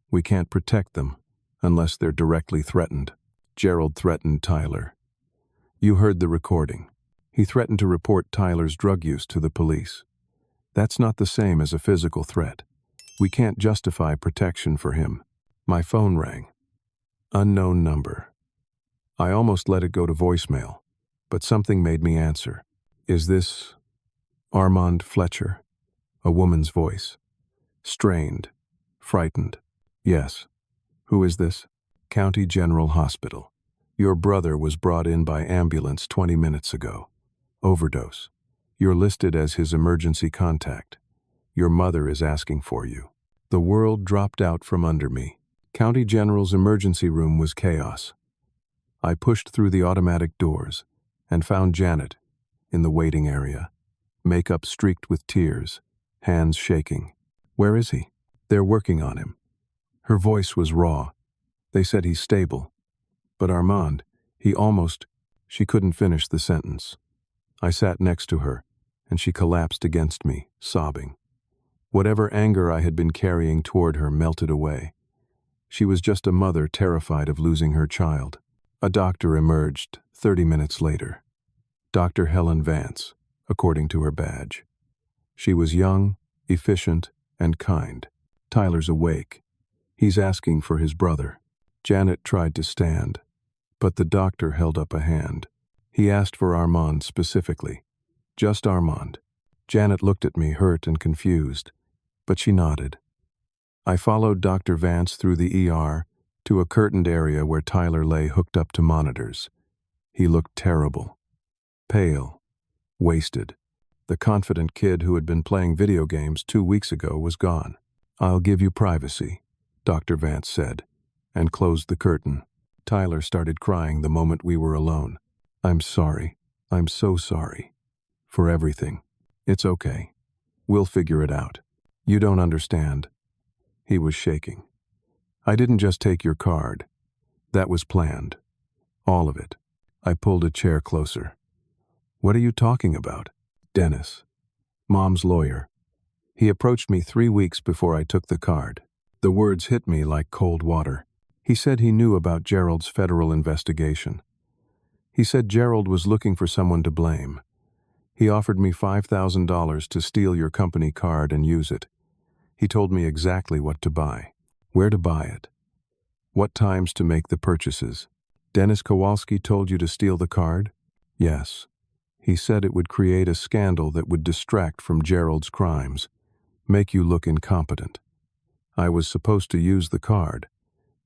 We can't protect them unless they're directly threatened. Gerald threatened Tyler. You heard the recording. He threatened to report Tyler's drug use to the police. That's not the same as a physical threat. We can't justify protection for him. My phone rang. Unknown number. I almost let it go to voicemail, but something made me answer. Is this Armand Fletcher? A woman's voice. Strained. Frightened. Yes. Who is this? County General Hospital. Your brother was brought in by ambulance 20 minutes ago. Overdose. You're listed as his emergency contact. Your mother is asking for you. The world dropped out from under me. County General's emergency room was chaos. I pushed through the automatic doors and found Janet in the waiting area. Makeup streaked with tears, hands shaking. Where is he? They're working on him. Her voice was raw. They said he's stable. But Armand, she couldn't finish the sentence. I sat next to her, and she collapsed against me, sobbing. Whatever anger I had been carrying toward her melted away. She was just a mother terrified of losing her child. A doctor emerged 30 minutes later. Dr. Helen Vance, according to her badge. She was young, efficient, and kind. Tyler's awake. He's asking for his brother. Janet tried to stand, but the doctor held up a hand. He asked for Armand specifically. Just Armand. Janet looked at me, hurt and confused, but she nodded. I followed Dr. Vance through the ER to a curtained area where Tyler lay hooked up to monitors. He looked terrible. Pale. Wasted. The confident kid who had been playing video games 2 weeks ago was gone. I'll give you privacy, Dr. Vance said, and closed the curtain. Tyler started crying the moment we were alone. I'm sorry. I'm so sorry. For everything. It's okay. We'll figure it out. You don't understand. He was shaking. I didn't just take your card. That was planned. All of it. I pulled a chair closer. What are you talking about? Dennis. Mom's lawyer. He approached me 3 weeks before I took the card. The words hit me like cold water. He said he knew about Gerald's federal investigation. He said Gerald was looking for someone to blame. He offered me $5,000 to steal your company card and use it. He told me exactly what to buy, where to buy it, what times to make the purchases. Dennis Kowalski told you to steal the card? Yes. He said it would create a scandal that would distract from Gerald's crimes, make you look incompetent. I was supposed to use the card,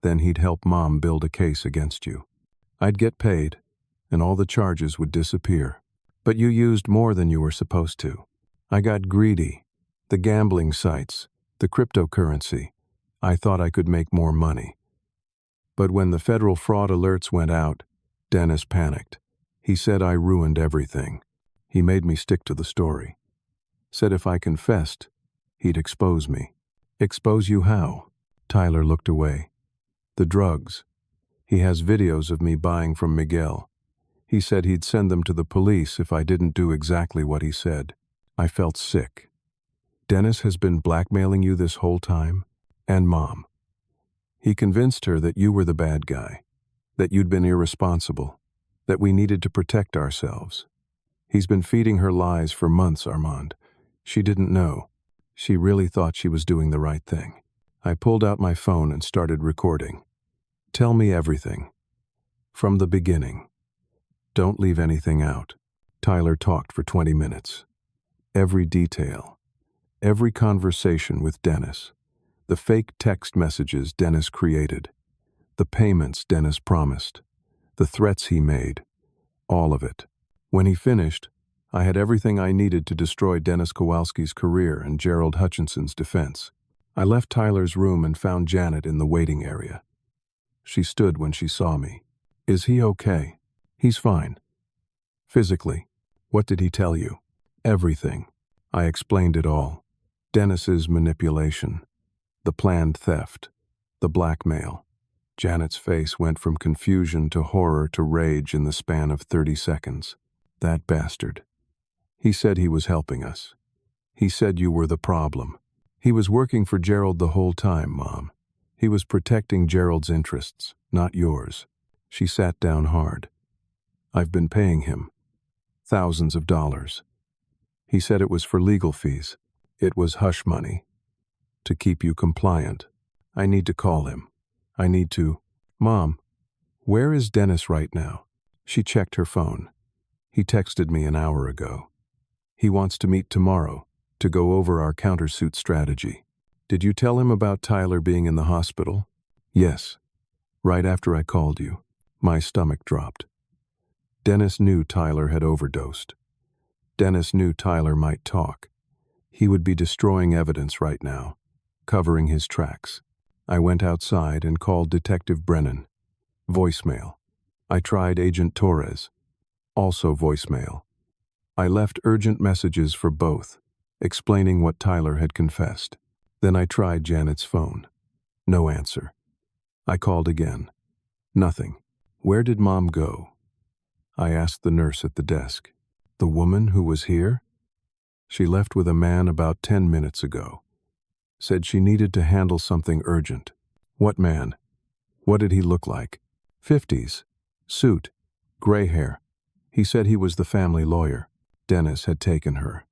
Then he'd help Mom build a case against you. I'd get paid, and all the charges would disappear. But you used more than you were supposed to. I got greedy. The gambling sites, the cryptocurrency. I thought I could make more money. But when the federal fraud alerts went out, Dennis panicked. He said I ruined everything. He made me stick to the story. Said if I confessed, he'd expose me. Expose you how? Tyler looked away. The drugs. He has videos of me buying from Miguel. He said he'd send them to the police if I didn't do exactly what he said. I felt sick. Dennis has been blackmailing you this whole time? And Mom. He convinced her that you were the bad guy, that you'd been irresponsible, that we needed to protect ourselves. He's been feeding her lies for months, Armand. She didn't know. She really thought she was doing the right thing. I pulled out my phone and started recording. Tell me everything. From the beginning. Don't leave anything out. Tyler talked for 20 minutes. Every detail. Every conversation with Dennis. The fake text messages Dennis created. The payments Dennis promised. The threats he made. All of it. When he finished, I had everything I needed to destroy Dennis Kowalski's career and Gerald Hutchinson's defense. I left Tyler's room and found Janet in the waiting area. She stood when she saw me. Is he okay? He's fine. Physically. What did he tell you? Everything. I explained it all. Dennis's manipulation. The planned theft. The blackmail. Janet's face went from confusion to horror to rage in the span of 30 seconds. That bastard. He said he was helping us. He said you were the problem. He was working for Gerald the whole time, Mom. He was protecting Gerald's interests, not yours. She sat down hard. I've been paying him. Thousands of dollars. He said it was for legal fees. It was hush money. To keep you compliant. I need to call him. I need to... Mom, where is Dennis right now? She checked her phone. He texted me an hour ago. He wants to meet tomorrow to go over our countersuit strategy. Did you tell him about Tyler being in the hospital? Yes. Right after I called you. My stomach dropped. Dennis knew Tyler had overdosed. Dennis knew Tyler might talk. He would be destroying evidence right now, covering his tracks. I went outside and called Detective Brennan. Voicemail. I tried Agent Torres. Also voicemail. I left urgent messages for both, explaining what Tyler had confessed. Then I tried Janet's phone. No answer. I called again. Nothing. Where did Mom go? I asked the nurse at the desk. The woman who was here? She left with a man about 10 minutes ago. Said she needed to handle something urgent. What man? What did he look like? 50s. Suit. Gray hair. He said he was the family lawyer. Dennis had taken her.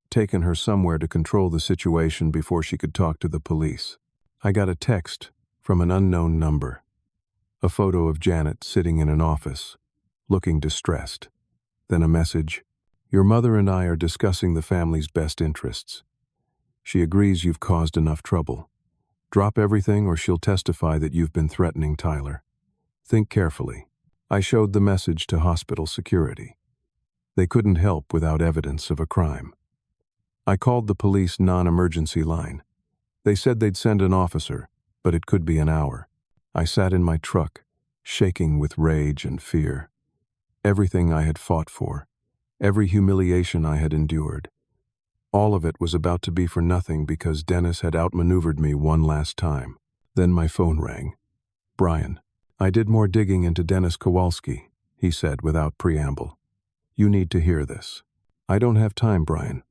Taken her somewhere to control the situation before she could talk to the police. I got a text from an unknown number. A photo of Janet sitting in an office, looking distressed. Then a message. Your mother and I are discussing the family's best interests. She agrees you've caused enough trouble. Drop everything or she'll testify that you've been threatening Tyler. Think carefully. I showed the message to hospital security. They couldn't help without evidence of a crime. I called the police non-emergency line. They said they'd send an officer, but it could be an hour. I sat in my truck, shaking with rage and fear. Everything I had fought for, every humiliation I had endured, all of it was about to be for nothing because Dennis had outmaneuvered me one last time. Then my phone rang. Brian. I did more digging into Dennis Kowalski, he said without preamble. You need to hear this. I don't have time, Brian.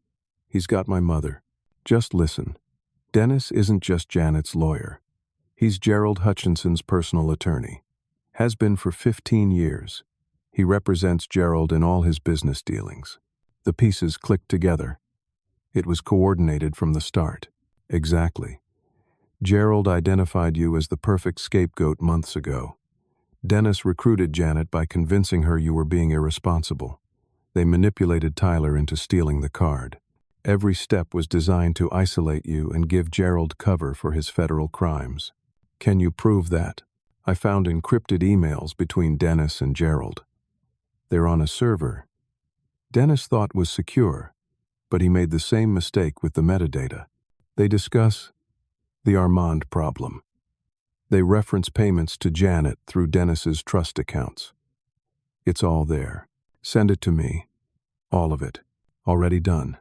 He's got my mother. Just listen. Dennis isn't just Janet's lawyer. He's Gerald Hutchinson's personal attorney. Has been for 15 years. He represents Gerald in all his business dealings. The pieces clicked together. It was coordinated from the start. Exactly. Gerald identified you as the perfect scapegoat months ago. Dennis recruited Janet by convincing her you were being irresponsible. They manipulated Tyler into stealing the card. Every step was designed to isolate you and give Gerald cover for his federal crimes. Can you prove that? I found encrypted emails between Dennis and Gerald. They're on a server Dennis thought was secure, but he made the same mistake with the metadata. They discuss the Armand problem. They reference payments to Janet through Dennis's trust accounts. It's all there. Send it to me. All of it. Already done.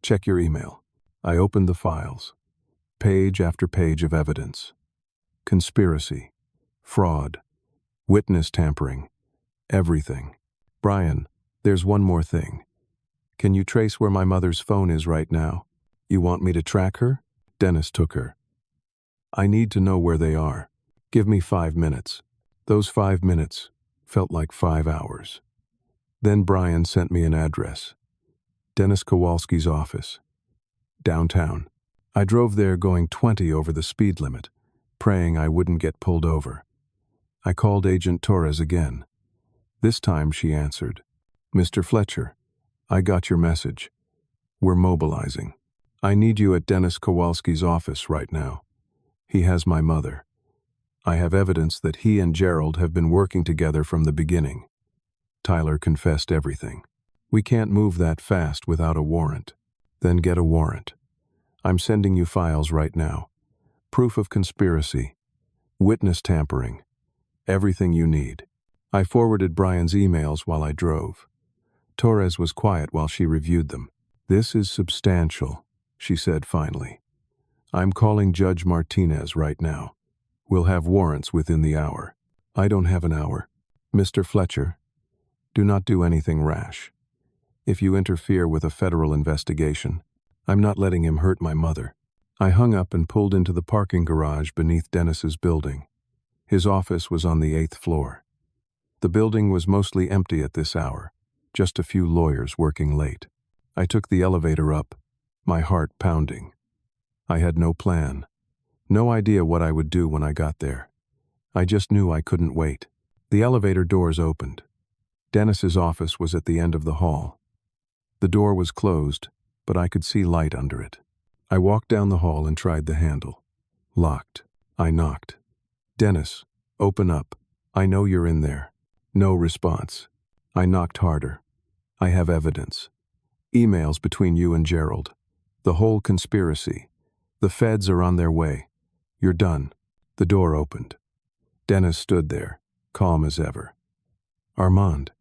Check your email. I opened the files. Page after page of evidence. Conspiracy. Fraud. Witness tampering. Everything. Brian, there's one more thing. Can you trace where my mother's phone is right now? You want me to track her? Dennis took her. I need to know where they are. Give me 5 minutes. Those 5 minutes felt like 5 hours. Then Brian sent me an address. Dennis Kowalski's office. Downtown. I drove there going 20 over the speed limit, praying I wouldn't get pulled over. I called Agent Torres again. This time she answered. Mr. Fletcher, I got your message. We're mobilizing. I need you at Dennis Kowalski's office right now. He has my mother. I have evidence that he and Gerald have been working together from the beginning. Tyler confessed everything. We can't move that fast without a warrant. Then get a warrant. I'm sending you files right now. Proof of conspiracy. Witness tampering. Everything you need. I forwarded Brian's emails while I drove. Torres was quiet while she reviewed them. This is substantial, she said finally. I'm calling Judge Martinez right now. We'll have warrants within the hour. I don't have an hour. Mr. Fletcher, do not do anything rash. If you interfere with a federal investigation, I'm not letting him hurt my mother. I hung up and pulled into the parking garage beneath Dennis's building. His office was on the 8th floor. The building was mostly empty at this hour, just a few lawyers working late. I took the elevator up, my heart pounding. I had no plan, no idea what I would do when I got there. I just knew I couldn't wait. The elevator doors opened. Dennis's office was at the end of the hall. The door was closed, but I could see light under it. I walked down the hall and tried the handle. Locked. I knocked. Dennis, open up. I know you're in there. No response. I knocked harder. I have evidence. Emails between you and Gerald. The whole conspiracy. The feds are on their way. You're done. The door opened. Dennis stood there, calm as ever. Armand,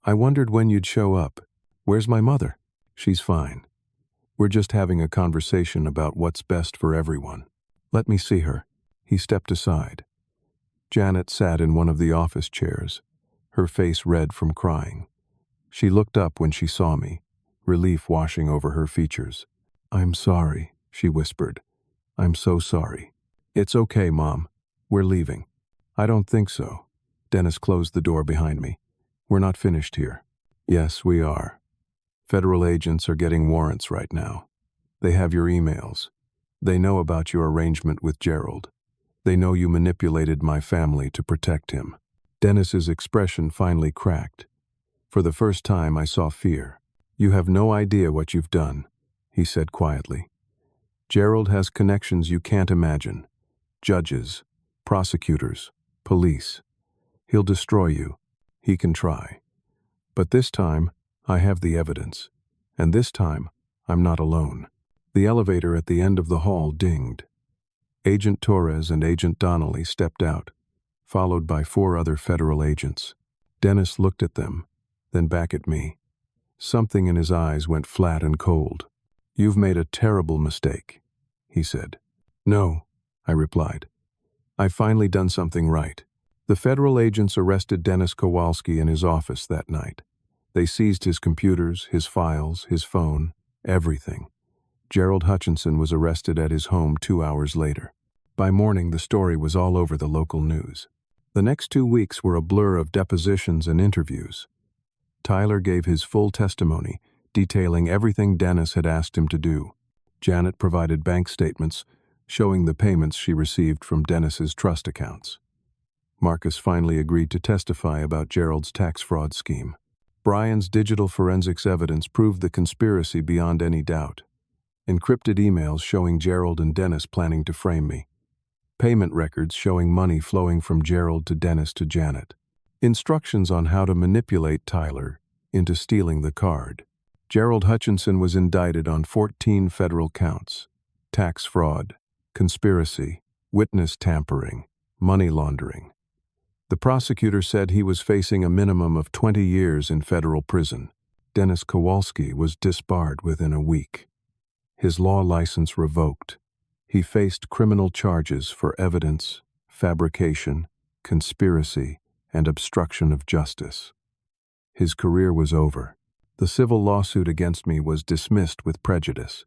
I wondered when you'd show up. Where's my mother? She's fine. We're just having a conversation about what's best for everyone. Let me see her. He stepped aside. Janet sat in one of the office chairs, her face red from crying. She looked up when she saw me, relief washing over her features. I'm sorry, she whispered. I'm so sorry. It's okay, Mom. We're leaving. I don't think so. Dennis closed the door behind me. We're not finished here. Yes, we are. Federal agents are getting warrants right now. They have your emails. They know about your arrangement with Gerald. They know you manipulated my family to protect him. Dennis's expression finally cracked. For the first time, I saw fear. You have no idea what you've done, he said quietly. Gerald has connections you can't imagine. Judges, prosecutors, police. He'll destroy you. He can try. But this time, I have the evidence. And this time, I'm not alone. The elevator at the end of the hall dinged. Agent Torres and Agent Donnelly stepped out, followed by 4 other federal agents. Dennis looked at them, then back at me. Something in his eyes went flat and cold. You've made a terrible mistake, he said. No, I replied. I've finally done something right. The federal agents arrested Dennis Kowalski in his office that night. They seized his computers, his files, his phone, everything. Gerald Hutchinson was arrested at his home 2 hours later. By morning, the story was all over the local news. The next 2 weeks were a blur of depositions and interviews. Tyler gave his full testimony, detailing everything Dennis had asked him to do. Janet provided bank statements, showing the payments she received from Dennis's trust accounts. Marcus finally agreed to testify about Gerald's tax fraud scheme. Brian's digital forensics evidence proved the conspiracy beyond any doubt. Encrypted emails showing Gerald and Dennis planning to frame me. Payment records showing money flowing from Gerald to Dennis to Janet. Instructions on how to manipulate Tyler into stealing the card. Gerald Hutchinson was indicted on 14 federal counts: tax fraud, conspiracy, witness tampering, money laundering. The prosecutor said he was facing a minimum of 20 years in federal prison. Dennis Kowalski was disbarred within a week. His law license revoked. He faced criminal charges for evidence, fabrication, conspiracy, and obstruction of justice. His career was over. The civil lawsuit against me was dismissed with prejudice.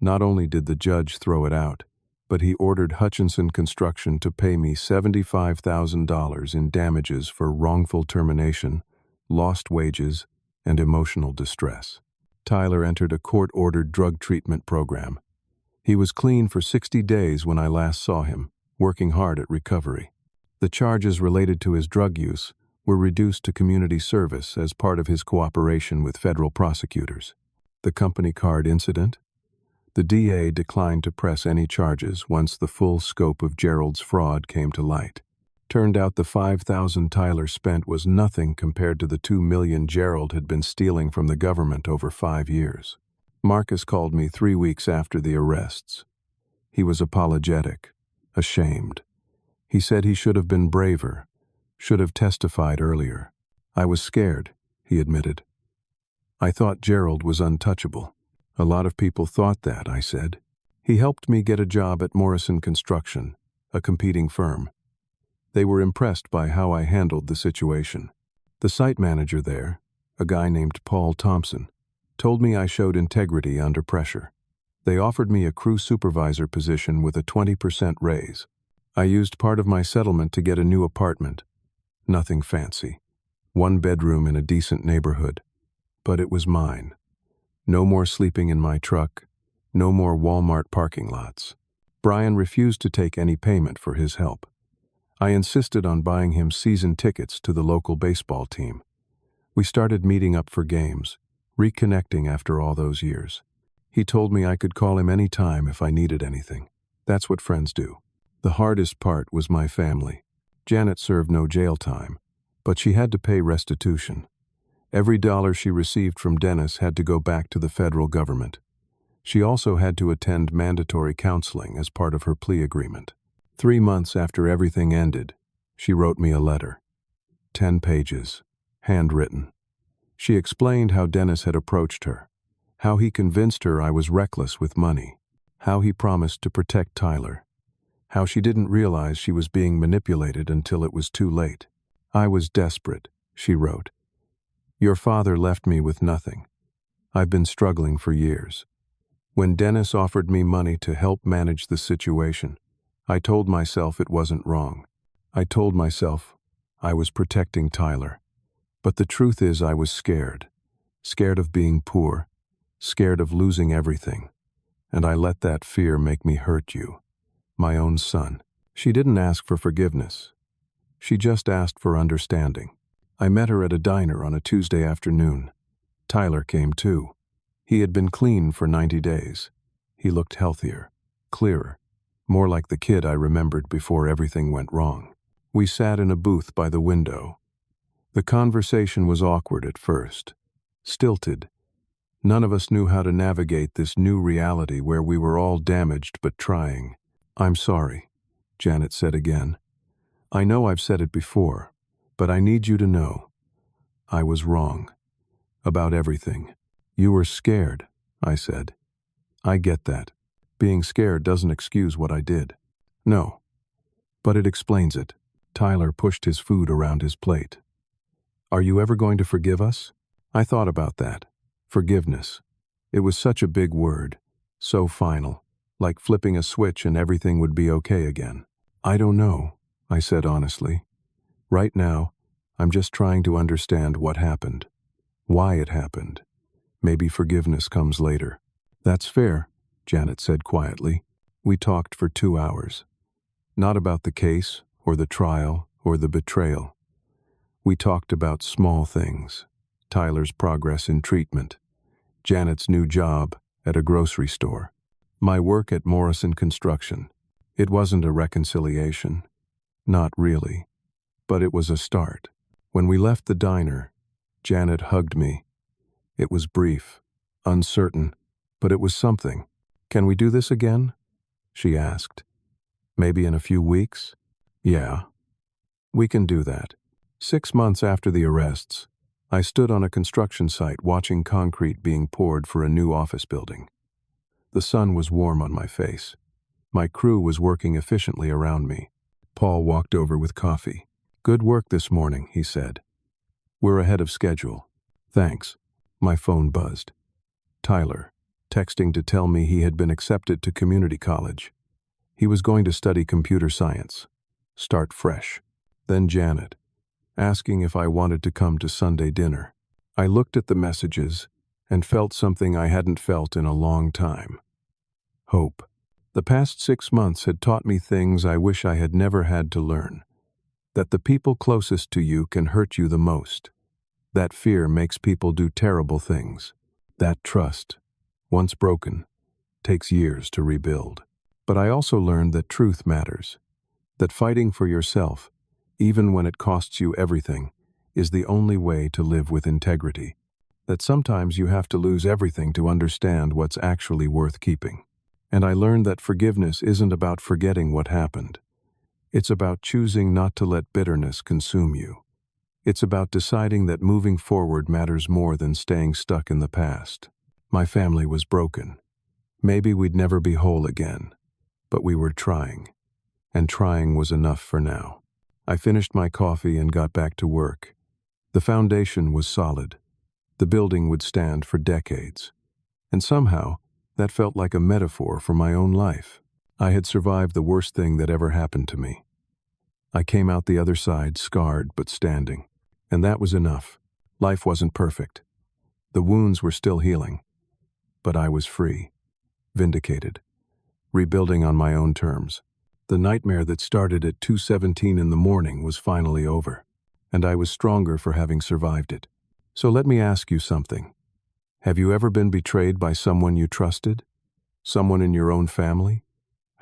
Not only did the judge throw it out, but he ordered Hutchinson Construction to pay me $75,000 in damages for wrongful termination, lost wages, and emotional distress. Tyler entered a court-ordered drug treatment program. He was clean for 60 days when I last saw him, working hard at recovery. The charges related to his drug use were reduced to community service as part of his cooperation with federal prosecutors. The company card incident? The DA declined to press any charges once the full scope of Gerald's fraud came to light. Turned out the $5,000 Tyler spent was nothing compared to the $2 million Gerald had been stealing from the government over 5 years. Marcus called me 3 weeks after the arrests. He was apologetic, ashamed. He said he should have been braver, should have testified earlier. I was scared, he admitted. I thought Gerald was untouchable. A lot of people thought that, I said. He helped me get a job at Morrison Construction, a competing firm. They were impressed by how I handled the situation. The site manager there, a guy named Paul Thompson, told me I showed integrity under pressure. They offered me a crew supervisor position with a 20% raise. I used part of my settlement to get a new apartment. Nothing fancy. 1 bedroom in a decent neighborhood. But it was mine. No more sleeping in my truck. No more Walmart parking lots. Brian refused to take any payment for his help. I insisted on buying him season tickets to the local baseball team. We started meeting up for games, reconnecting after all those years. He told me I could call him any time if I needed anything. That's what friends do. The hardest part was my family. Janet served no jail time, but she had to pay restitution. Every dollar she received from Dennis had to go back to the federal government. She also had to attend mandatory counseling as part of her plea agreement. 3 months after everything ended, she wrote me a letter. 10 pages, handwritten. She explained how Dennis had approached her, how he convinced her I was reckless with money, how he promised to protect Tyler, how she didn't realize she was being manipulated until it was too late. I was desperate, she wrote. Your father left me with nothing. I've been struggling for years. When Dennis offered me money to help manage the situation, I told myself it wasn't wrong. I told myself I was protecting Tyler. But the truth is I was scared. Scared of being poor. Scared of losing everything. And I let that fear make me hurt you. My own son. She didn't ask for forgiveness. She just asked for understanding. I met her at a diner on a Tuesday afternoon. Tyler came too. He had been clean for 90 days. He looked healthier, clearer, more like the kid I remembered before everything went wrong. We sat in a booth by the window. The conversation was awkward at first, stilted. None of us knew how to navigate this new reality where we were all damaged but trying. I'm sorry, Janet said again. I know I've said it before, but I need you to know. I was wrong. About everything. You were scared, I said. I get that. Being scared doesn't excuse what I did. No. But it explains it. Tyler pushed his food around his plate. Are you ever going to forgive us? I thought about that. Forgiveness. It was such a big word. So final. Like flipping a switch and everything would be okay again. I don't know, I said honestly. Right now, I'm just trying to understand what happened. Why it happened. Maybe forgiveness comes later. That's fair, Janet said quietly. We talked for 2 hours. Not about the case, or the trial, or the betrayal. We talked about small things. Tyler's progress in treatment. Janet's new job at a grocery store. My work at Morrison Construction. It wasn't a reconciliation. Not really. But it was a start. When we left the diner, Janet hugged me. It was brief, uncertain, but it was something. "Can we do this again?" she asked. "Maybe in a few weeks?" "Yeah, we can do that." 6 months after the arrests, I stood on a construction site watching concrete being poured for a new office building. The sun was warm on my face. My crew was working efficiently around me. Paul walked over with coffee. "Good work this morning," he said. "We're ahead of schedule." "Thanks." My phone buzzed. Tyler, texting to tell me he had been accepted to community college. He was going to study computer science. Start fresh. Then Janet, asking if I wanted to come to Sunday dinner. I looked at the messages and felt something I hadn't felt in a long time. Hope. The past 6 months had taught me things I wish I had never had to learn. That the people closest to you can hurt you the most. That fear makes people do terrible things. That trust, once broken, takes years to rebuild. But I also learned that truth matters. That fighting for yourself, even when it costs you everything, is the only way to live with integrity. That sometimes you have to lose everything to understand what's actually worth keeping. And I learned that forgiveness isn't about forgetting what happened. It's about choosing not to let bitterness consume you. It's about deciding that moving forward matters more than staying stuck in the past. My family was broken. Maybe we'd never be whole again. But we were trying. And trying was enough for now. I finished my coffee and got back to work. The foundation was solid. The building would stand for decades. And somehow, that felt like a metaphor for my own life. I had survived the worst thing that ever happened to me. I came out the other side scarred but standing. And that was enough. Life wasn't perfect. The wounds were still healing. But I was free. Vindicated. Rebuilding on my own terms. The nightmare that started at 2:17 in the morning was finally over. And I was stronger for having survived it. So let me ask you something. Have you ever been betrayed by someone you trusted? Someone in your own family?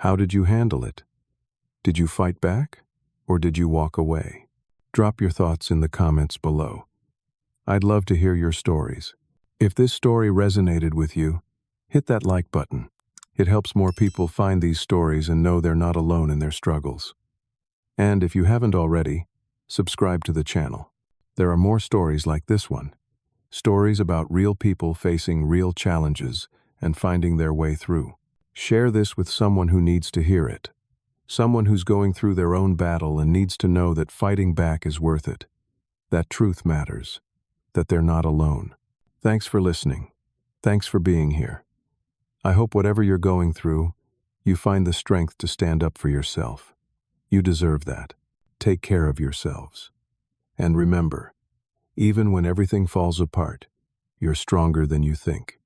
How did you handle it? Did you fight back? Or did you walk away? Drop your thoughts in the comments below. I'd love to hear your stories. If this story resonated with you, hit that like button. It helps more people find these stories and know they're not alone in their struggles. And if you haven't already, subscribe to the channel. There are more stories like this one. Stories about real people facing real challenges and finding their way through. Share this with someone who needs to hear it. Someone who's going through their own battle and needs to know that fighting back is worth it. That truth matters. That they're not alone. Thanks for listening. Thanks for being here. I hope whatever you're going through, you find the strength to stand up for yourself. You deserve that. Take care of yourselves. And remember, even when everything falls apart, you're stronger than you think.